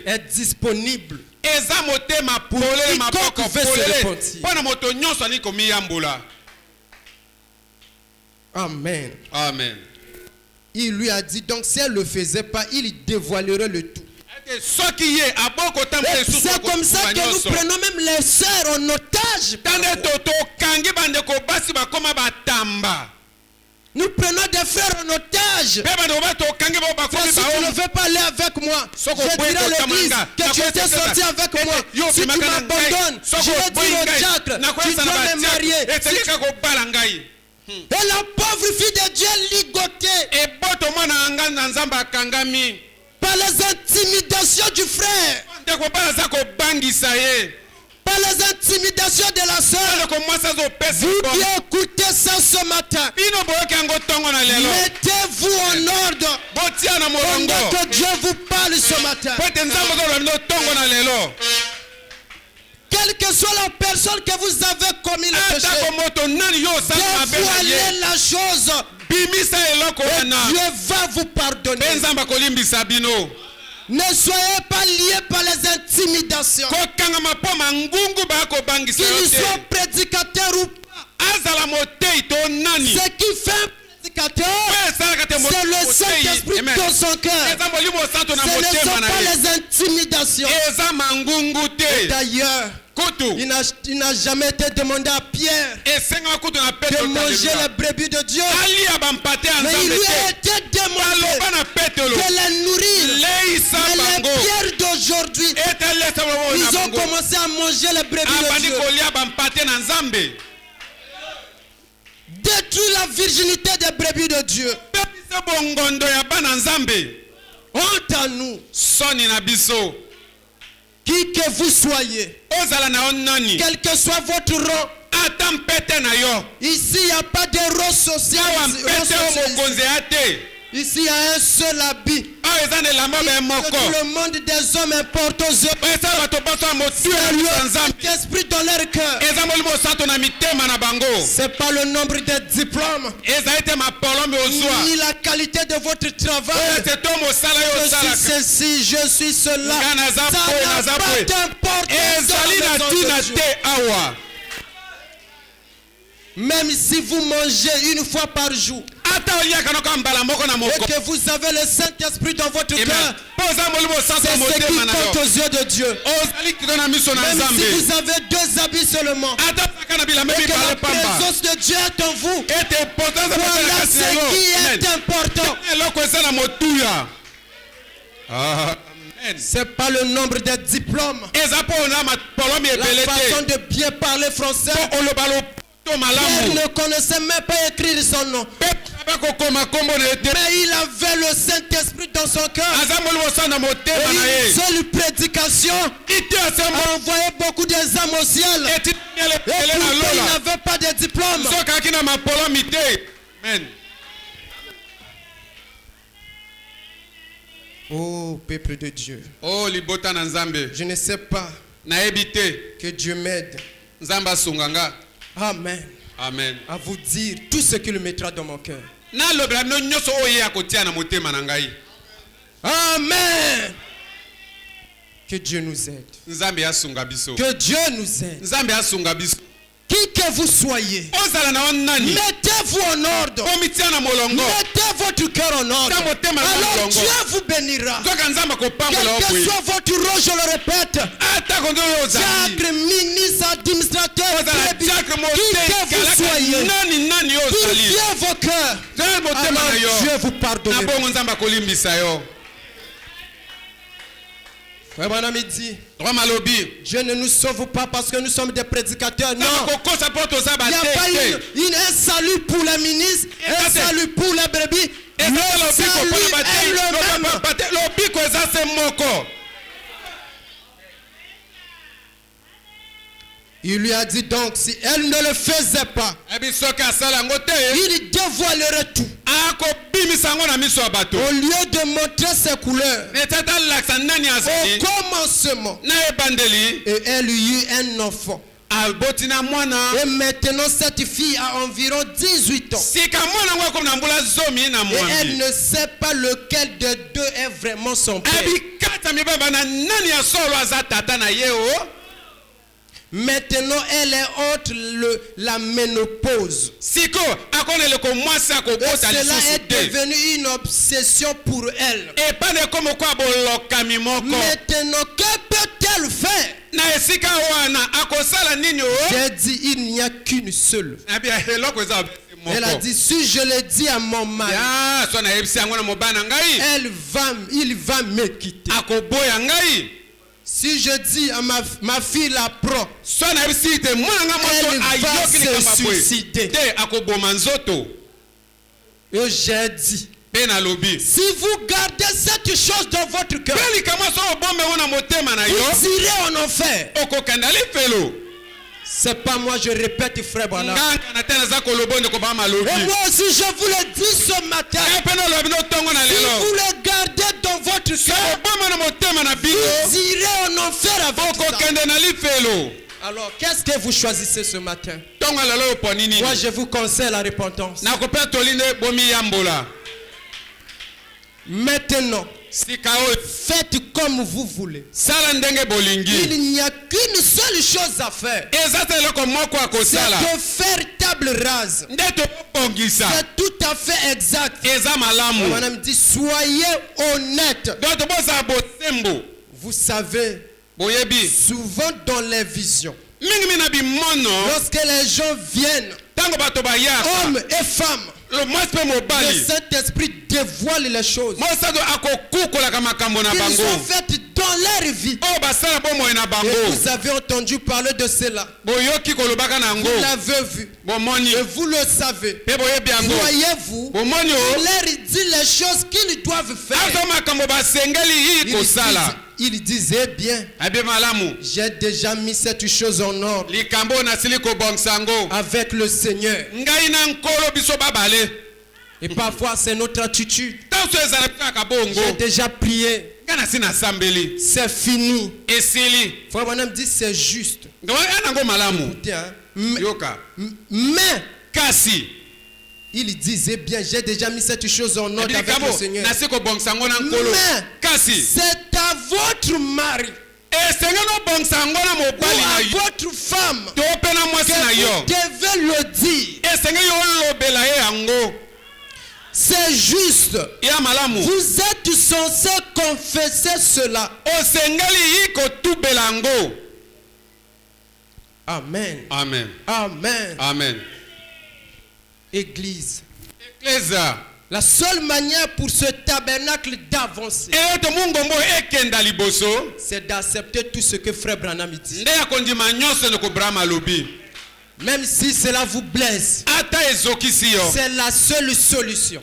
est disponible pour quiconque veut se repentir. Amen. Amen. Il lui a dit donc si elle ne le faisait pas, il dévoilerait le tout. C'est comme ça que nous prenons même les sœurs en otage. Nous prenons des frères en otage. Si tu ne veux pas aller avec moi, je dirai à l'église que tu étais sorti avec moi. Si tu m'abandonnes, je vais dire au diacre, tu dois me marier. Et la pauvre fille de Dieu ligotée par les intimidations du frère, par les intimidations de la sœur. Vous qui écoutez ça ce matin, mettez-vous en ordre pendant que Dieu vous parle ce matin. Quelle que soit la personne que vous avez commis le péché, dévoilez la chose et Dieu va vous pardonner. Ne soyez pas liés par les intimidations. Qu'il soit prédicateur ou pas, ce qui fait un prédicateur, c'est le Saint-Esprit dans son cœur. Ce ne sont pas les intimidations. Et d'ailleurs, il n'a jamais été demandé à Pierre de manger les brebis de Dieu. Mais il lui a été demandé de les nourrir. Mais les pierres d'aujourd'hui, ils ont commencé à manger les brebis de Dieu. Détruire la virginité des brebis de Dieu. Honte à nous. Qui que vous soyez, quel que soit votre rang, ici il n'y a pas de rang social. Ici il y a un seul habit. tout le monde des hommes importants esprit dans leur cœur. C'est pas le nombre de diplômes ni la qualité de votre travail. Je suis ceci, je suis cela. Ça n'a pas d'importance. Même si vous mangez une fois par jour et que vous avez le Saint-Esprit dans votre cœur, c'est ce qui compte aux yeux de Dieu. Même si vous avez 2 habits seulement et que la présence de Dieu est en vous, voilà ce qui est important. C'est pas le nombre de diplômes, la façon de bien parler français. Pierre ne connaissait même pas écrire son nom, mais il avait le Saint-Esprit dans son cœur. Et une seule prédication a envoyé beaucoup des âmes au ciel. Et pourtant il n'avait pas de diplôme. Oh peuple de Dieu, je ne sais pas, que Dieu m'aide. Amen. Amen. À vous dire tout ce qu'il mettra dans mon cœur. Amen. Que Dieu nous aide. Que Dieu nous aide. Qui que vous soyez, mettez-vous en ordre. Mettez votre cœur en ordre. Alors Dieu vous bénira. Quel que soit votre rôle, je le répète. Diacre, ministre, administrateur, qui que vous soyez, purifiez vos cœurs. Alors Dieu vous pardonnera. Frère Branham dit, Dieu ne nous sauve pas parce que nous sommes des prédicateurs. Non. Il n'y a pas un salut pour les ministres, un salut pour les brebis. Le salut est le même. Il lui a dit donc, si elle ne le faisait pas, il dévoilerait tout. Au lieu de montrer ses couleurs, au commencement, et elle eut un enfant. Et maintenant cette fille a environ 18 ans. Et elle ne sait pas lequel de deux est vraiment son père. Maintenant, elle est entre la ménopause. Et cela est devenu une obsession pour elle. Maintenant, que peut-elle faire? J'ai dit, il n'y a qu'une seule. Elle a dit, si je le dis à mon mari, il va me quitter. Si je dis à ma fille la prend, elle va se suicider. Et j'ai dit, si vous gardez cette chose dans votre cœur, vous irez en enfer. C'est pas moi, je répète, frère Branham. Et moi aussi, je vous le dis ce matin. Si vous le gardez dans votre cœur, vous irez en enfer avec ça. Alors, qu'est-ce que vous choisissez ce matin? Moi, je vous conseille la repentance. Maintenant, faites comme vous voulez. Il n'y a qu'une seule chose à faire. C'est de faire table rase. C'est tout à fait exact. Madame dit, soyez honnête. Vous savez, souvent dans les visions, lorsque les gens viennent, hommes et femmes, le Saint-Esprit dévoile les choses qu'ils ont faites dans leur vie. Et vous avez entendu parler de cela. Vous l'avez vu. Et vous le savez. Voyez-vous, il leur dit les choses qu'ils doivent faire. Il disait bien, j'ai déjà mis cette chose en ordre avec le Seigneur. Et parfois c'est notre attitude. J'ai déjà prié. C'est fini. Frère Branham dit c'est juste. Écoutez, hein. Mais il disait bien, j'ai déjà mis cette chose en ordre avec le Seigneur. Mais c'est à votre mari ou à votre femme que vous devez le dire. C'est juste. Vous êtes censé confesser cela. Amen. Amen. Amen. Amen. Église. La seule manière pour ce tabernacle d'avancer, c'est d'accepter tout ce que Frère Branham dit. Même si cela vous blesse, c'est la seule solution.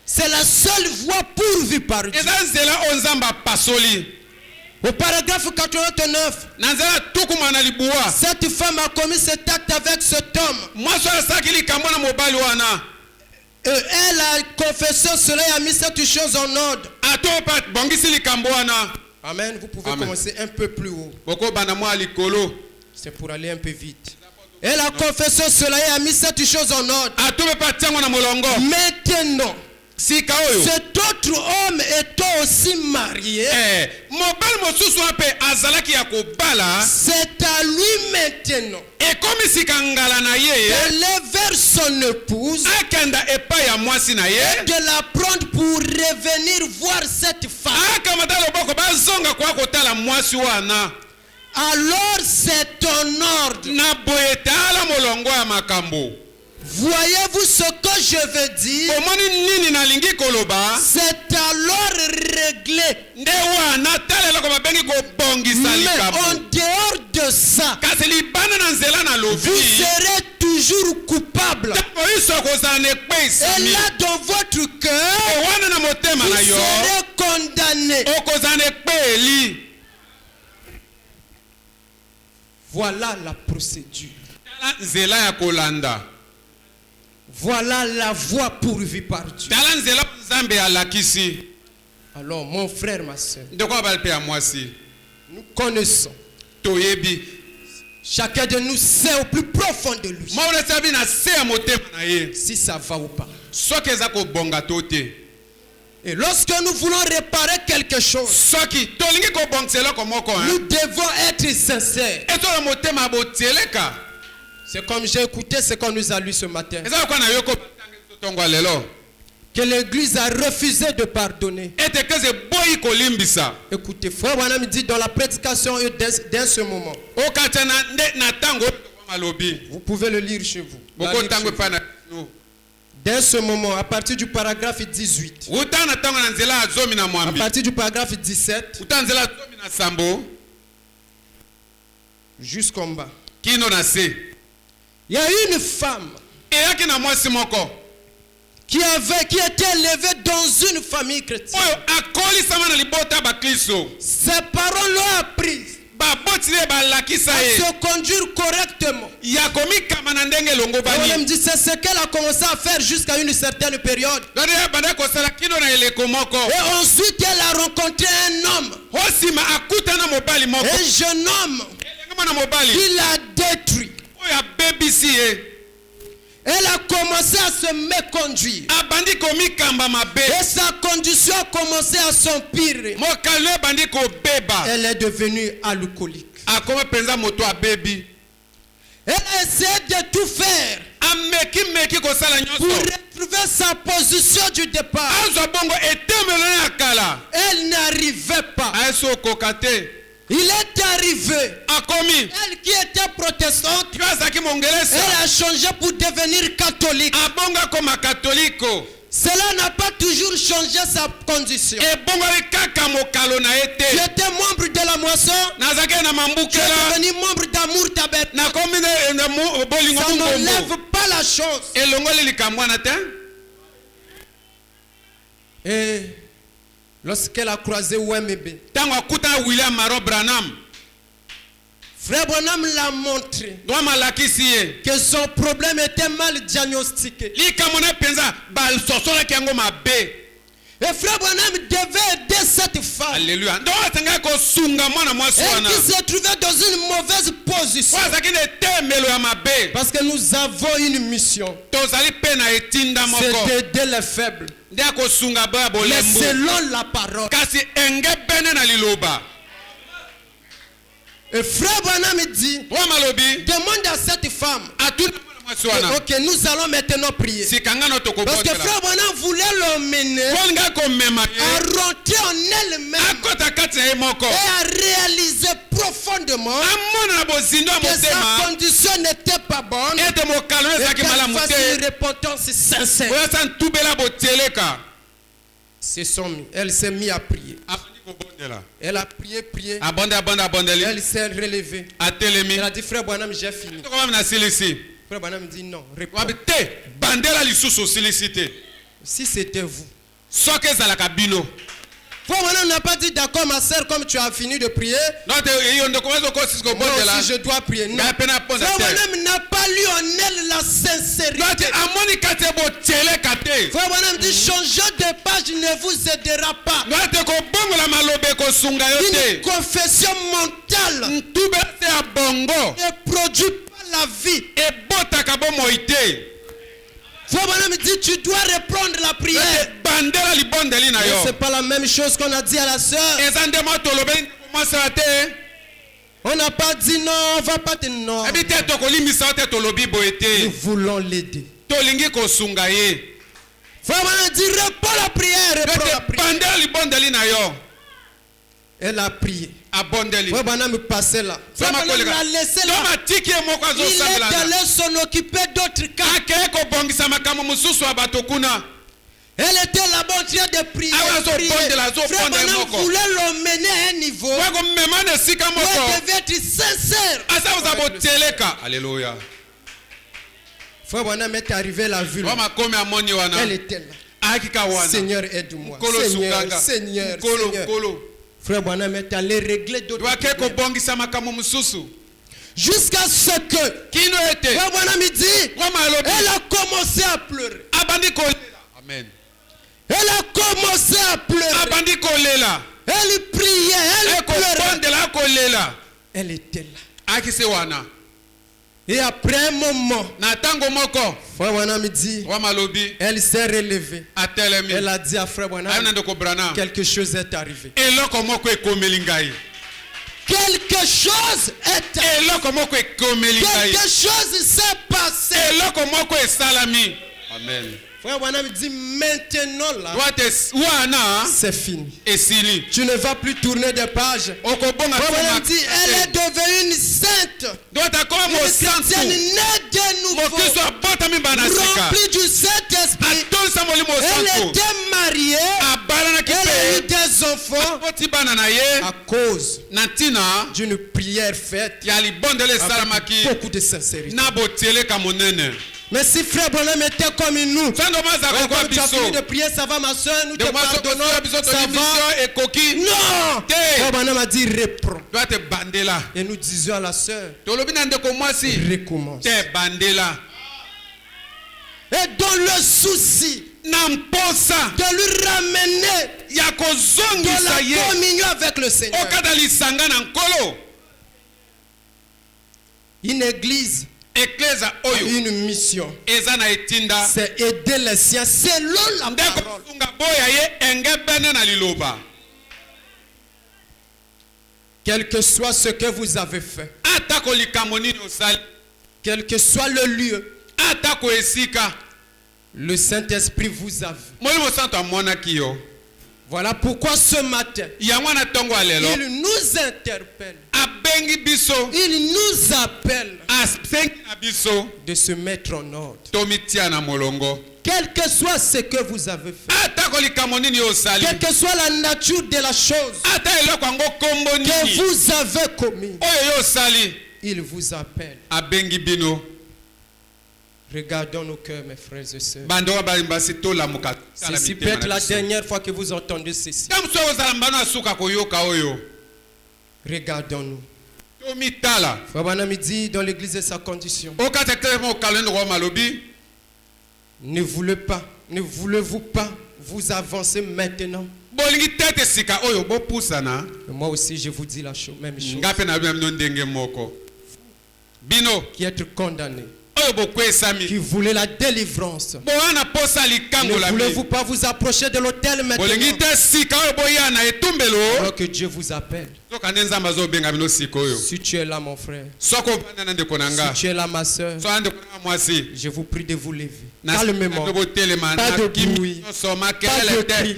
C'est la seule voie pourvue par Dieu. Au paragraphe 89, cette femme a commis cet acte avec cet homme. Elle a confessé cela et a mis cette chose en ordre. Amen. Vous pouvez commencer un peu plus haut. C'est pour aller un peu vite. Elle a confessé cela et a mis cette chose en ordre. Maintenant, cet autre homme étant aussi marié, c'est à lui maintenant d'aller vers son épouse et de la prendre pour revenir voir cette femme. Alors c'est en ordre. Voyez-vous ce que je veux dire? C'est alors réglé. Mais en dehors de ça, vous serez toujours coupable. Et là dans votre cœur, vous serez condamné. Voilà la procédure. Voilà la voie pourvue par Dieu. Alors mon frère, ma soeur, nous connaissons. Chacun de nous sait au plus profond de lui si ça va ou pas. Et lorsque nous voulons réparer quelque chose, nous devons être sincères. C'est comme j'ai écouté ce qu'on nous a lu ce matin. Que l'église a refusé de pardonner. Écoutez, frère Branham dit dans la prédication d'un ce moment. Vous pouvez le lire chez vous. Dès ce moment, à partir du paragraphe 18, à partir du paragraphe 17, jusqu'en bas, il y a une femme qui était élevée dans une famille chrétienne. Ses parents l'ont appris à se conduire correctement. On me dit c'est ce qu'elle a commencé à faire jusqu'à une certaine période. Et ensuite elle a rencontré un homme, un jeune homme qui l'a détruit. Elle a commencé à se méconduire. Et sa condition a commencé à s'empirer. Elle est devenue alcoolique. Elle a essayé de tout faire pour retrouver sa position du départ. Elle n'arrivait pas. Il est arrivé. Elle qui était protestante, elle a changé pour devenir catholique. Cela n'a pas toujours changé sa condition. J'étais membre de la moisson. Je suis devenu membre d'Amour Tabet. Ça n'enlève pas la chose. Et lorsqu'elle a croisé Wemebe, Frère Branham l'a montré que son problème était mal diagnostiqué. Et Frère Branham devait aider cette femme. Alléluia. Et qui se trouvait dans une mauvaise position. Parce que nous avons une mission. C'est d'aider les faibles. Mais selon la parole. Et Frère Branham dit, demande à cette femme. Ok, nous allons maintenant prier. Parce que Frère Branham voulait l'emmener à rentrer en elle-même et à réaliser profondément que sa condition n'était pas bonne et qu'elle fasse une repentance sincère. Elle s'est mise à prier. Elle a prié. Elle s'est relevée. Elle a dit, Frère Branham, j'ai fini. Frère Branham dit non. Si c'était vous. Frère Branham n'a pas dit d'accord ma soeur, comme tu as fini de prier. Moi aussi je dois prier. Non. Frère Branham n'a pas lu en elle la sincérité. Frère Branham dit changeant de page ne vous aidera pas. Une confession mentale ne produit pas la vie. Frère Branham dit tu dois reprendre la prière. C'est pas la même chose qu'on a dit à la sœur. On n'a pas dit non, on va pas dire non. Nous voulons l'aider. Frère Branham dit reprends la prière. Elle a prié. Frère Branham passait là. Frère Branham l'a laissé là. Il est allé s'en occuper d'autres cas. Elle était là-bas en train de prier. Frère Branham voulait l'emmener à un niveau où elle devait être sincère. Alléluia. Frère Branham est arrivé à la ville. Elle était là. Seigneur, aide-moi. Seigneur. Frère Branham est allé régler d'autres problèmes. Jusqu'à ce que Frère Branham dit, elle a commencé à pleurer. Amen. Elle a commencé à pleurer. Elle priait, elle pleurait. Elle était là. Et après un moment, Frère Branham dit, elle s'est relevée. Elle a dit à Frère Branham, quelque chose est arrivé. Quelque chose est arrivé. Quelque chose s'est passé. Amen. Frère Branham dit maintenant là, c'est fini. Tu ne vas plus tourner des pages. Frère Branham dit elle est devenue une sainte. Une chrétienne née de nouveau, remplie du Saint-Esprit. Elle était mariée. Elle a eu des enfants à cause d'une prière faite avec beaucoup de sincérité. Mais si Frère Branham était comme nous, comme tu as fini de prier, ça va ma soeur, nous te pardonnons, ça va. Non! Frère Branham a dit reprends. Et nous disions à la soeur, recommence. Et dans le souci de lui ramener de la communion avec le Seigneur. Une église, une mission, c'est aider les siens selon la parole. Quel que soit ce que vous avez fait, quel que soit le lieu, le Saint-Esprit vous a vu. Voilà pourquoi ce matin, il nous interpelle. Il nous appelle de se mettre en ordre. Quel que soit ce que vous avez fait, quelle que soit la nature de la chose que vous avez commis, il vous appelle. Regardons nos cœurs, mes frères et sœurs. Ceci peut être la dernière fois que vous entendez ceci. Regardons-nous. dit dans l'église de sa condition. Ne voulez-vous pas vous avancer maintenant? Moi aussi je vous dis la même chose. Qui êtes condamné, qui voulait la délivrance, ne voulez-vous pas vous approcher de l'autel maintenant, alors que Dieu vous appelle? Si tu es là mon frère, si tu es là ma soeur, je vous prie de vous lever calmement, pas de bruit, pas de cri,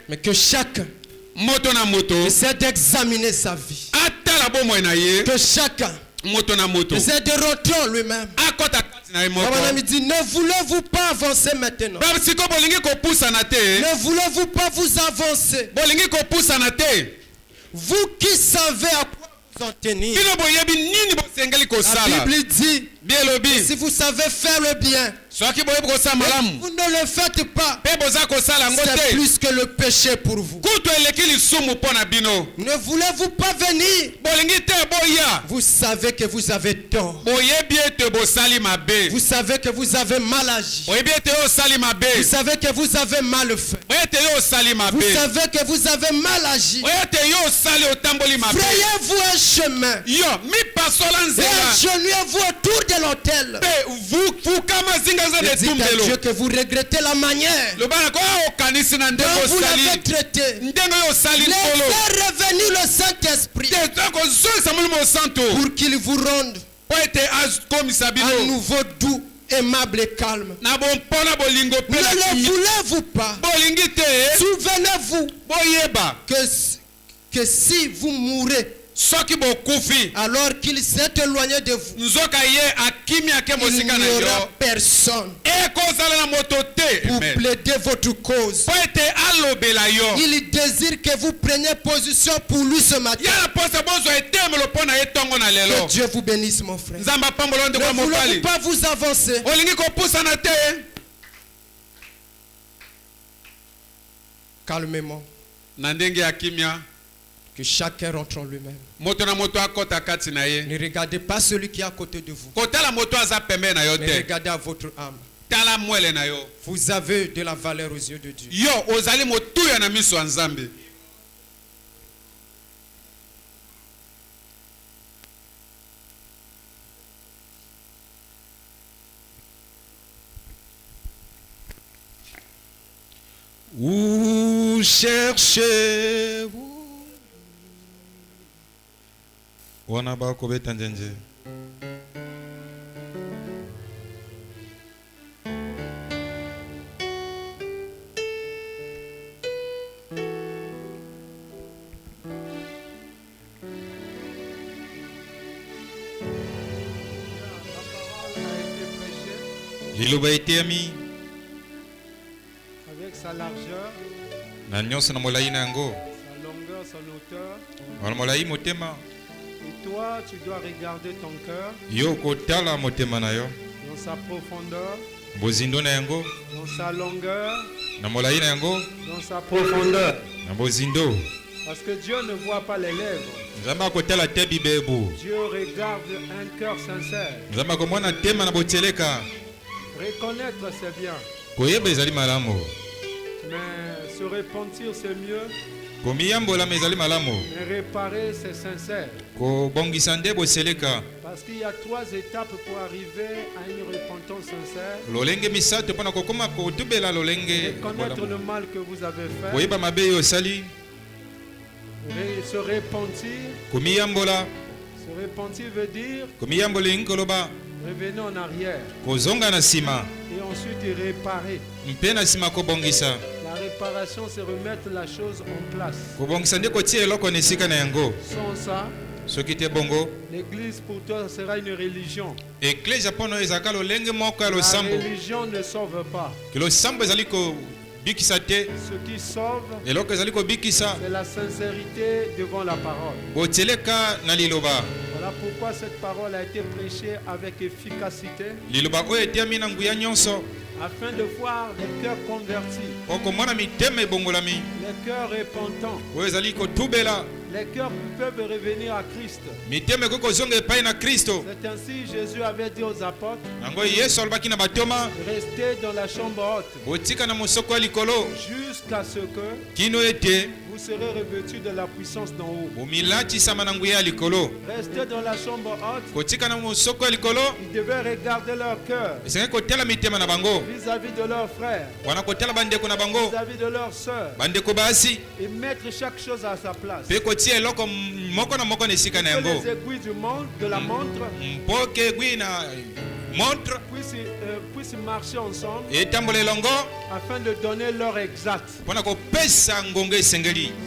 mais que chacun essaie d'examiner sa vie, que chacun essaie de rentrer en lui-même. Il dit, ne voulez-vous pas avancer maintenant? Ne voulez-vous pas vous avancer? Vous qui savez à quoi vous en tenir. La Bible dit, si vous savez faire le bien, vous ne le faites pas, c'est plus que le péché pour vous. Ne voulez-vous pas venir? Vous savez que vous avez tort. Vous savez que vous avez mal agi. Vous savez que vous avez mal fait. Vous savez que vous avez mal agi. Frayez-vous un chemin et agenouillez-vous autour de l'autel. Dites à Dieu que vous regrettez la manière dont vous l'avez traité. Laissez revenir le Saint-Esprit pour qu'il vous rende un nouveau doux, aimable et calme. Ne le voulez-vous pas? Souvenez-vous que si vous mourrez alors qu'il s'est éloigné de vous, il n'y aura personne pour plaider votre cause. Il désire que vous preniez position pour lui ce matin. Que Dieu vous bénisse mon frère. Ne voulez-vous pas vous avancer? Calmement. Que chacun rentre en lui-même. Ne regardez pas celui qui est à côté de vous. Mais regardez à votre âme. Vous avez de la valeur aux yeux de Dieu. Où cherchez-vous? Wana ba ko beta njenje. Liloba été ami avec sa largeur, na nyonso na molai na yango, sa longueur, son hauteur. Wana molai motema. Et toi, tu dois regarder ton cœur dans sa profondeur, dans sa longueur, dans sa profondeur. Parce que Dieu ne voit pas les lèvres. Dieu regarde un cœur sincère. Reconnaître c'est bien, mais se repentir c'est mieux. Mais réparer c'est sincère. Parce qu'il y a 3 étapes pour arriver à une repentance sincère. Reconnaître le mal que vous avez fait. Se repentir. Se repentir veut dire revenir en arrière. Et ensuite réparer. La réparation, c'est remettre la chose en place. Sans ça, l'église pour toi sera une religion. La religion ne sauve pas. Ce qui sauve, c'est la sincérité devant la parole. Voilà pourquoi cette parole a été prêchée avec efficacité, afin de voir les cœurs convertis, les cœurs repentants, Les cœurs peuvent revenir à Christ. C'est ainsi Jésus avait dit aux apôtres, restez dans la chambre haute jusqu'à ce que vous serez revêtus de la puissance d'en haut. Restez dans la chambre haute. Ils devaient regarder leur cœur vis-à-vis de leurs frères, vis-à-vis de leurs sœurs, et mettre chaque chose à sa place. Que les aiguilles du monde, de la montre, puissent marcher ensemble afin de donner l'heure exacte.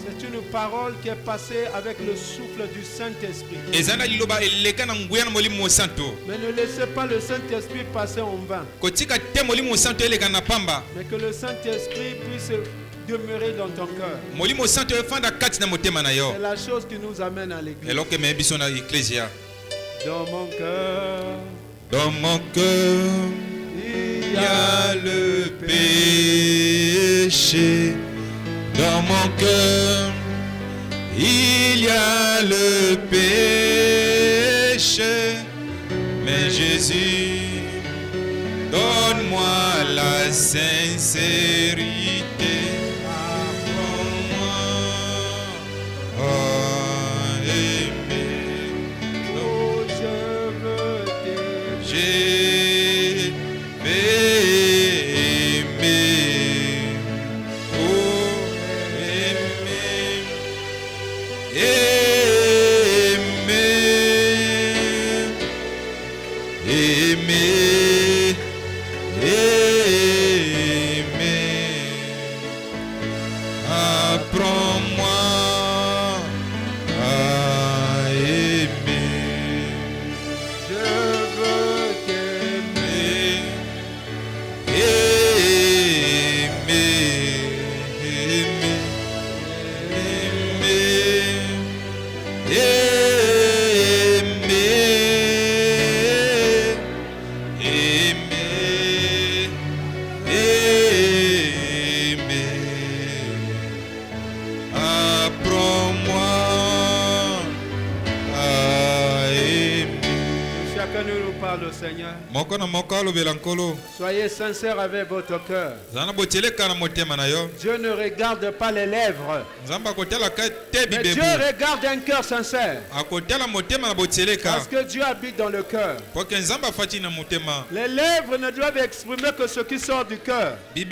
C'est une parole qui est passée avec le souffle du Saint-Esprit. Mais ne laissez pas le Saint-Esprit passer en vain. Mais que le Saint-Esprit puisse demeurer dans ton cœur. C'est la chose qui nous amène à l'église. Dans mon cœur, il y a le péché. Dans mon cœur, il y a le péché. Mais Jésus, donne-moi la sincérité. Apprends-moi à aimer. Oh, je veux t'aimer. Je vais aimer. Oh, aimer. Aimer. Apprends-moi à aimer. Je veux t'aimer. Apprends-moi à aimer. Chacun de nous parle au Seigneur. Soyez sincères avec votre cœur. Dieu ne regarde pas les lèvres, mais Dieu regarde un cœur sincère. Parce que Dieu habite dans le cœur. Les lèvres ne doivent exprimer que ce qui sort du cœur. Soyez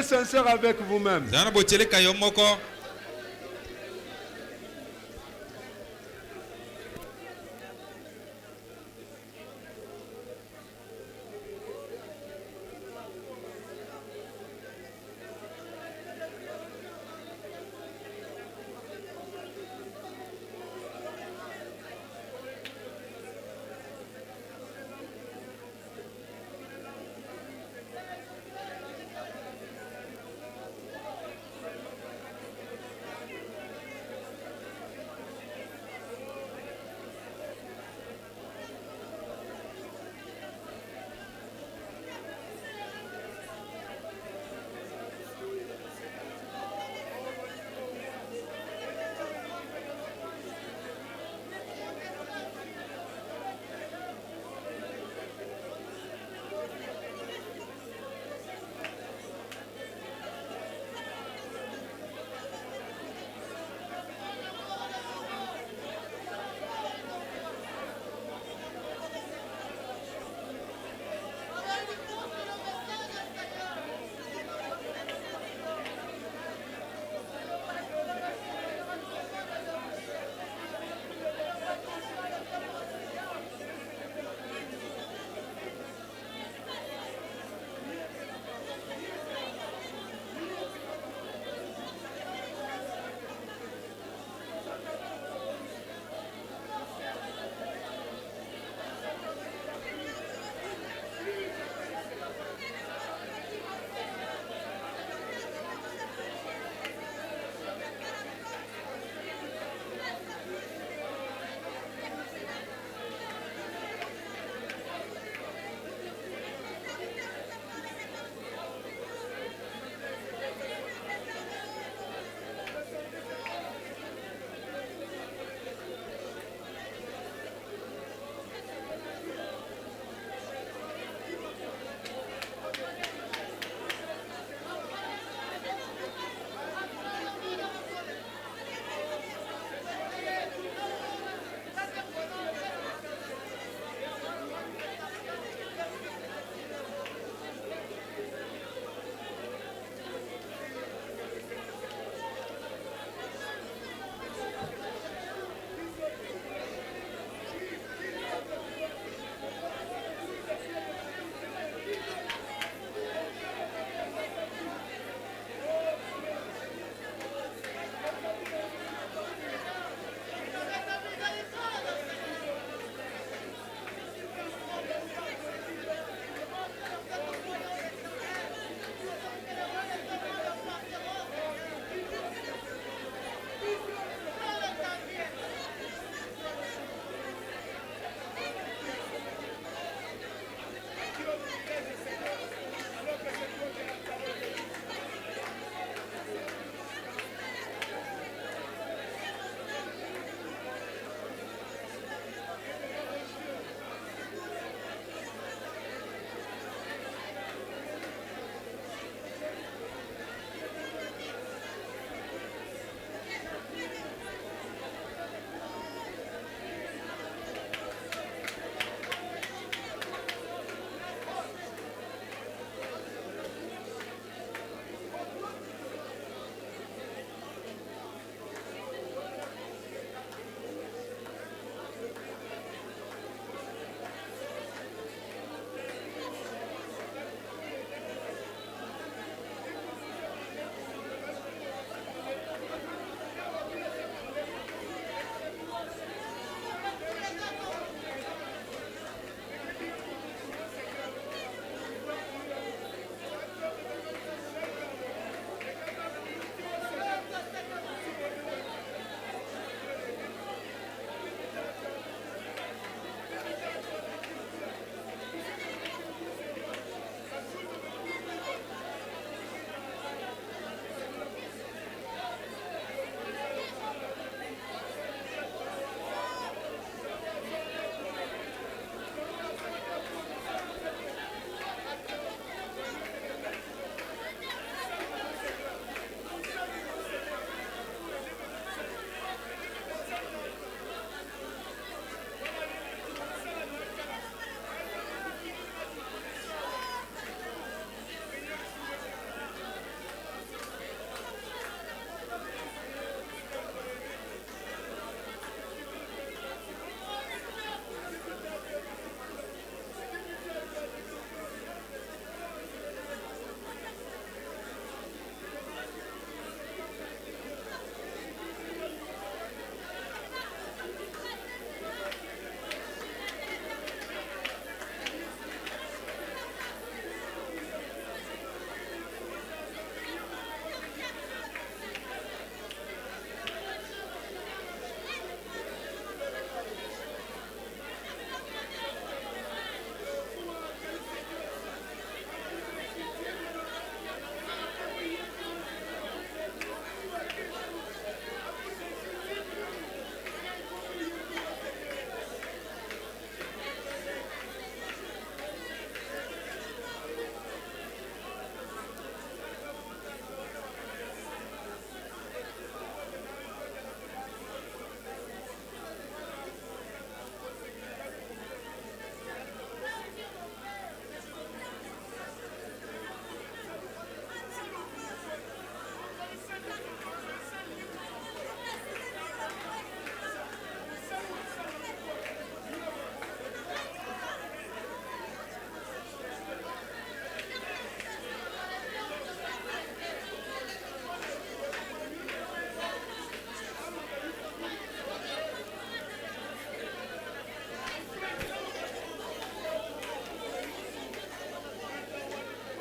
sincères avec vous-même.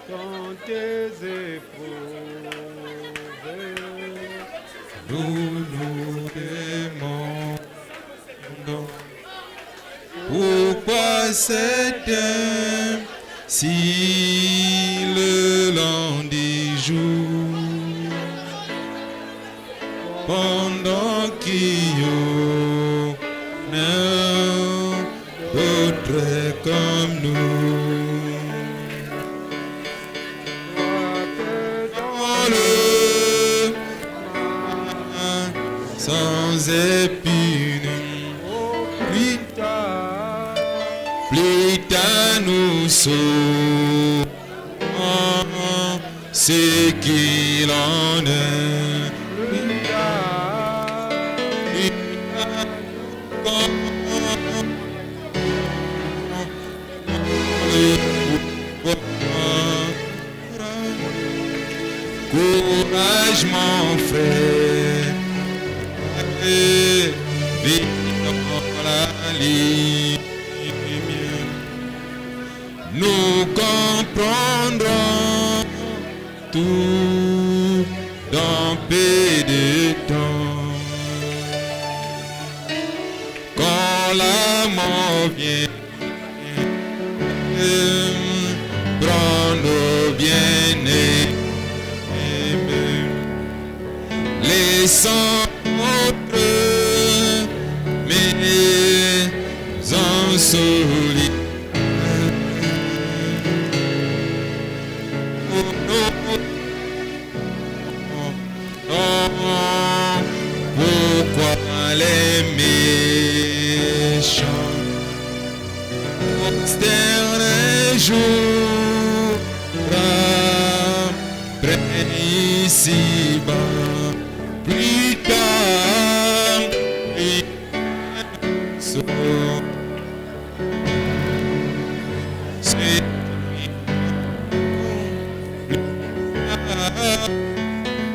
dans tes épreuves. Nous nous demandons pourquoi c'est si le long des jours, pendant qu'il y en a d'autres comme nous, dans le sans épine, plus tard nous saurons ce qu'il en est. Courage mon frère, vis dans la lumière. Nous comprendrons tout dans peu de temps. Quand la mort vient prendre bien-aimés, laissant autres maisons solides. Pourquoi les méchants externes jours après ici-bas, plus tard ils sont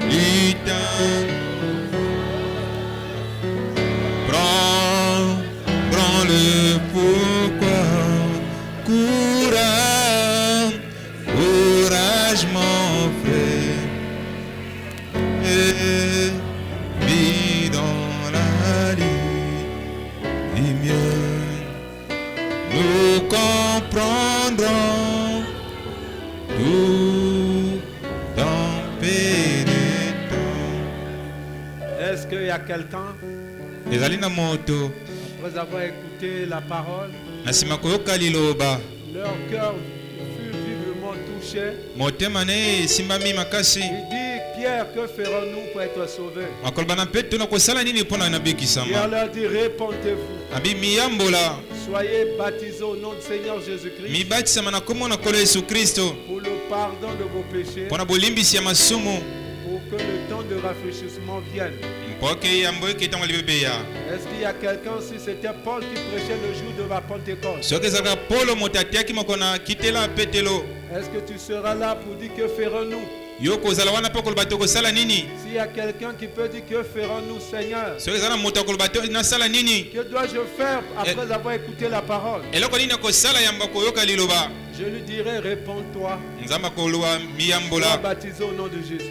plus tard. Prends le pourquoi, courage mon frère, et vis dans la lumière. Nous comprendrons tout dans peu de temps. Est-ce qu'il y a quelqu'un, après avoir écouté la parole, leur cœur fut vivement touché? Il dit, Pierre, que ferons-nous pour être sauvés? Pierre leur dit, répondez-vous. Soyez baptisés au nom du Seigneur Jésus-Christ pour le pardon de vos péchés, pour que le temps de rafraîchissement vienne. Est-ce qu'il y a quelqu'un, si c'était Paul qui prêchait le jour de la Pentecôte? Est-ce que tu seras là pour dire que ferons-nous? S'il y a quelqu'un qui peut dire que ferons-nous, Seigneur, que dois-je faire après avoir écouté la parole? Je lui dirai, réponds-toi. Sois baptisé au nom de Jésus.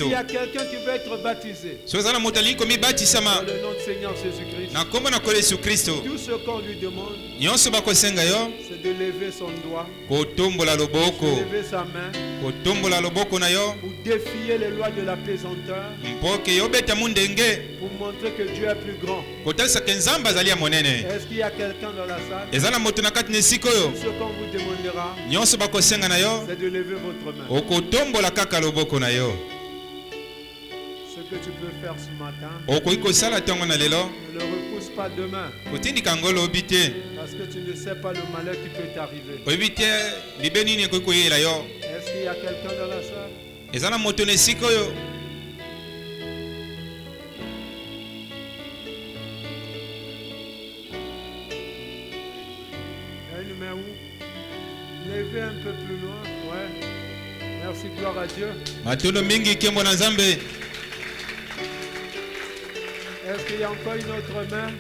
Il y a quelqu'un qui veut être baptisé dans le nom du Seigneur Jésus-Christ. Tout ce qu'on lui demande, c'est de lever son doigt, de lever sa main, pour défier les lois de la pesanteur, pour montrer que Dieu est plus grand. Est-ce qu'il y a quelqu'un dans la salle? Ce qu'on vous demandera, c'est de lever votre main. Ce que tu peux faire ce matin, ne le repousse pas demain, parce que tu ne sais pas le malheur qui peut t'arriver. Est-ce qu'il y a quelqu'un dans la salle? Il y a une main où? Levez un peu plus loin. Ouais. Merci, gloire à Dieu. Est-ce qu'il y a encore une autre main?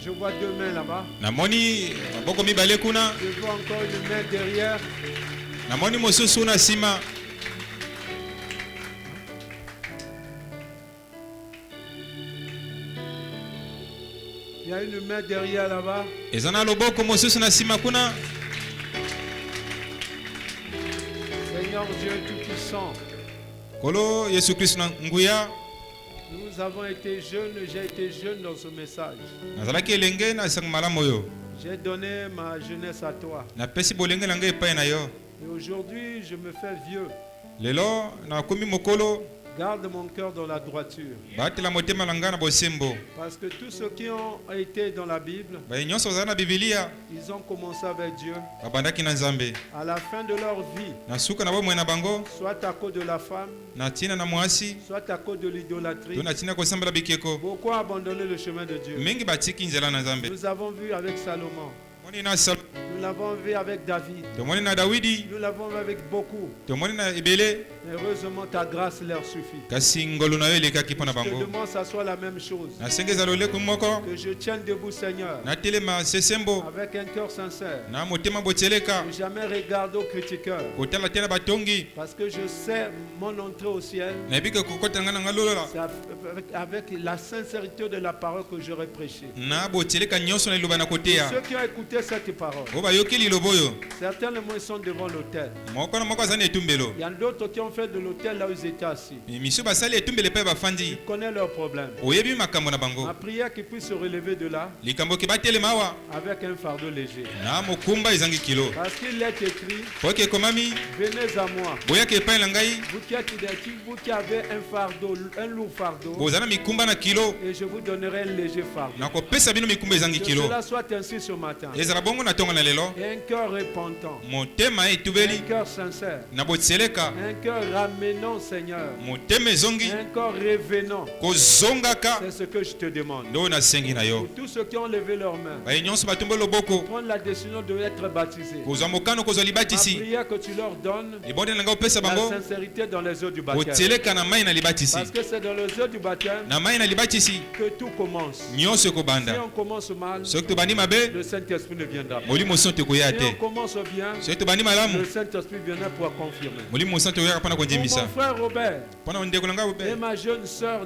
Je vois deux mains là-bas. Namoni maboko mibale kuna. Je vois encore une main derrière. Namoni mosusu na sima. Il y a une main derrière là-bas. Ezana loboko mosusu na sima kuna. Seigneur Dieu Tout-Puissant. Kolo Yesu Christ na nguya. Nous avons été jeunes, j'ai été jeune dans ce message. Nazalaki elenge na sang malamu yo. J'ai donné ma jeunesse à toi. Na pesi bolenge na ngai epai na yo. Et aujourd'hui, je me fais vieux. Lelo na komi mokolo. Garde mon cœur dans la droiture. Batela motema na nga na bosembo. Parce que tous ceux qui ont été dans la Bible, Ba nyonso za na Biblia. Ils ont commencé avec Dieu. Babandaki na Nzambe. À la fin de leur vie, Na suka na bomwe na bango. soit à cause de la femme, Na tina na mwasi. soit à cause de l'idolâtrie, To na tina ko sambela bikeko. beaucoup ont abandonné le chemin de Dieu. Mingi batiki nzela na Nzambe. Nous avons vu avec Salomon. Moni na Sal. Nous l'avons vu avec David. To moni na Dawidi. Nous l'avons vu avec beaucoup. To moni na Ebele. Heureusement, ta grâce leur suffit. Kasi ngolu na yo elekaki pona Je te bango. demande que ça soit la même chose. Na sengeza loleko moko. Que je tienne debout, Seigneur, Na telema sesembo. avec un cœur sincère. Na motema boteleka. Ne jamais regarder aux critiqueurs. Kotala tena batongi. Parce que je sais mon entrée au ciel. Na bika kokota nga na ngalola. C'est avec la sincérité de la parole que j'aurais prêché. Na boteleka nyonso na liloba na kotea. Ceux qui ont écouté cette parole, Oba yokeli loboyo. certainement ils sont devant l'autel. Moko na moko azana etumbelo. Il y a d'autres qui ont fait de l'autel là où ils étaient assis. Misu basali etumbele pe bafandi. Ils connaissent leurs problèmes. Oyebi makambo na bango. Ma prière qu'ils puissent se relever de là Likambo ke batelema awa. avec un fardeau léger. Na mokumba ezangi kilo. Parce qu'il est écrit, Oke komami. venez à moi. Boya ke epai na ngai. Vous qui avez un fardeau, un lourd fardeau, Bozana mikumba na kilo. et je vous donnerai un léger fardeau. Na kopesa bino mikumba ezangi Que kilo. cela soit ainsi ce matin. Ezala bongo na tonga na lelo. Et un cœur repentant, Motema un etubeli. cœur sincère, Na botseleka. un cœur ramenant, Seigneur, Motema ezongi. un corps revenant. Kozongaka. C'est ce que je te demande. Ndo na sengi na yo. Pour tous ceux qui ont levé leurs mains, Ba nyonso batumba loboko. prendre la décision d'être baptisés. Kozwa mokano kozwa Ma libatisi. prière que tu leur donnes Libonde na nga opesa la bango. sincérité dans les eaux du baptême. Botseleka na mai na libatisi. Parce que c'est dans les eaux du baptême Na mai na libatisi. que tout commence. Nyonso Si ekobanda. on commence mal, Soki tobandi mabe. le Saint-Esprit ne viendra pas. Molimo santo ekoya Si on te. commence bien, Soki tobandi malamu. le Saint-Esprit viendra pour confirmer. Molimo santo ekoyaka mpona Pour kondimbisa. mon frère Robert Mpona ndeko na nga et obe. ma jeune sœur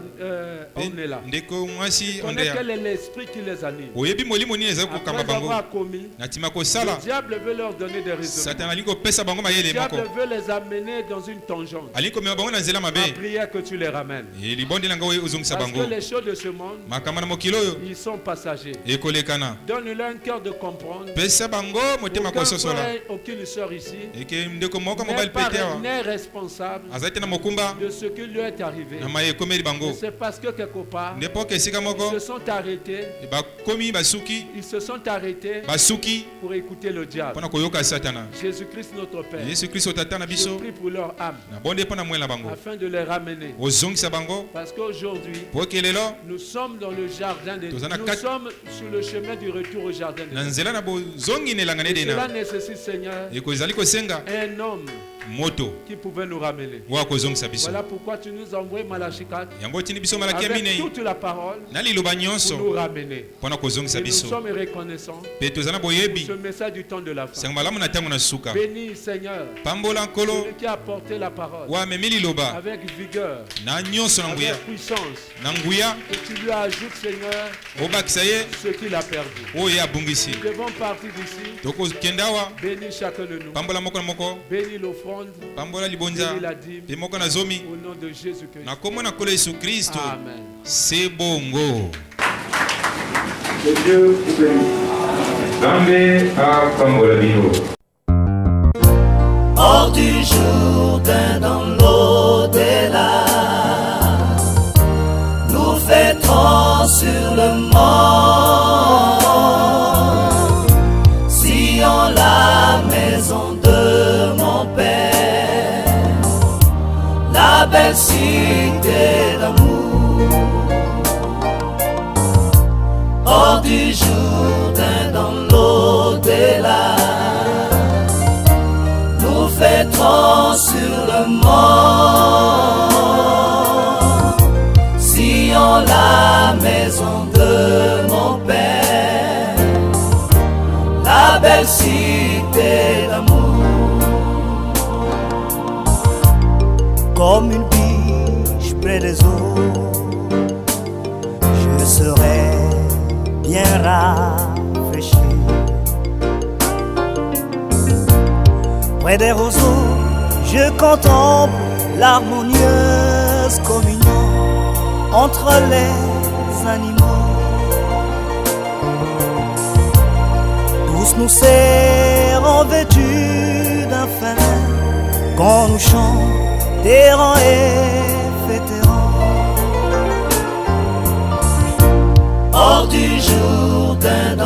Ornella, Ndeko mwasi connais ondeya. quel est l'esprit qui les anime. Oyebi molimo nini ezali kokamba Après bango. avoir commis, Na nsima le kosala. diable veut leur donner des raisons. Satan alingi kopesa bango Le mayele diable moko. veut les amener dans une tangente. Alingi komema bango na nzela Ma mabe. prière que tu les ramènes. Libonde na nga oyo ozongisa Parce que bango. les choses de ce monde, Makambo na mokili oyo ils sont passagers. ekolekana. Donne-leur un cœur de comprendre. Pesa bango motema Aucun kososola. frère, aucune sœur ici Eke ndeko moko n'est mobali pete awa. responsable Azali te na mokumba. de ce qui lui est arrivé. Na maye ekomeli bango. C'est parce que quelque part, Nde poke esika ils moko. se sont arrêtés. Bakomi basuki. Ils se sont arrêtés Basuki. pour écouter le diable. Mpona koyoka satana. Jésus-Christ notre Père. Yesu Kristo tata na Je biso. prie pour leur âme Na bonde mpona mwela bango. afin de les ramener. Ozongisa bango. Parce qu'aujourd'hui, Po ke lelo nous sommes dans le jardin de Dieu. Tozana Nous kat- sommes sur le chemin du retour au jardin de na Dieu. nzela na bozongi nelanga ne Cela dena. nécessite, Seigneur, Eko ezali kosenga un homme moto qui pouvait nous ramener. wa kozongisa biso. Voilà pourquoi tu nous as envoyé Malachi 4 Yango tini biso malaki ya avec minei. toute la parole Na liloba pour nous nyonso ramener. mpona kozongisa Et nous biso. sommes reconnaissants Pe toza na pour boyebi. ce message du temps de la fin. Sango malamu na ntango na suka. Bénis, Seigneur, Pambola nkolo celui qui a apporté la parole wa amemi liloba avec vigueur, na nyonso na nguya. avec puissance. Na nguya Et tu lui ajoutes, Seigneur, obakisa ye ce qu'il a perdu. oyo ye abungisi. Nous devons partir d'ici. Tokokende awa. Bénis chacun de nous. Pambola moko na moko. Bénis l'offrande. Pambola libonza. Bénis la dîme. Pe moko na zomi. Au nom de Jésus-Christ. Na kombo na nkolo Yesu Kristo. Amen. C'est bongo. Que Dieu vous bénisse. Nzambe apambola bino. Hors du Jourdain dans l'au-delà, nous fêterons sur le mont Sion, la maison de mon Père, la belle cité d'amour. Hors du Jourdain dans l'au-delà, nous fêterons sur le mont belle cité d'amour. Comme une biche près des eaux, je serai bien rafraîchi. Près des roseaux, je contemple l'harmonieuse communion entre les animaux. Tous nous serrons vêtus d'un fin qu'on nous chante errant et vétéran. Hors du Jourdain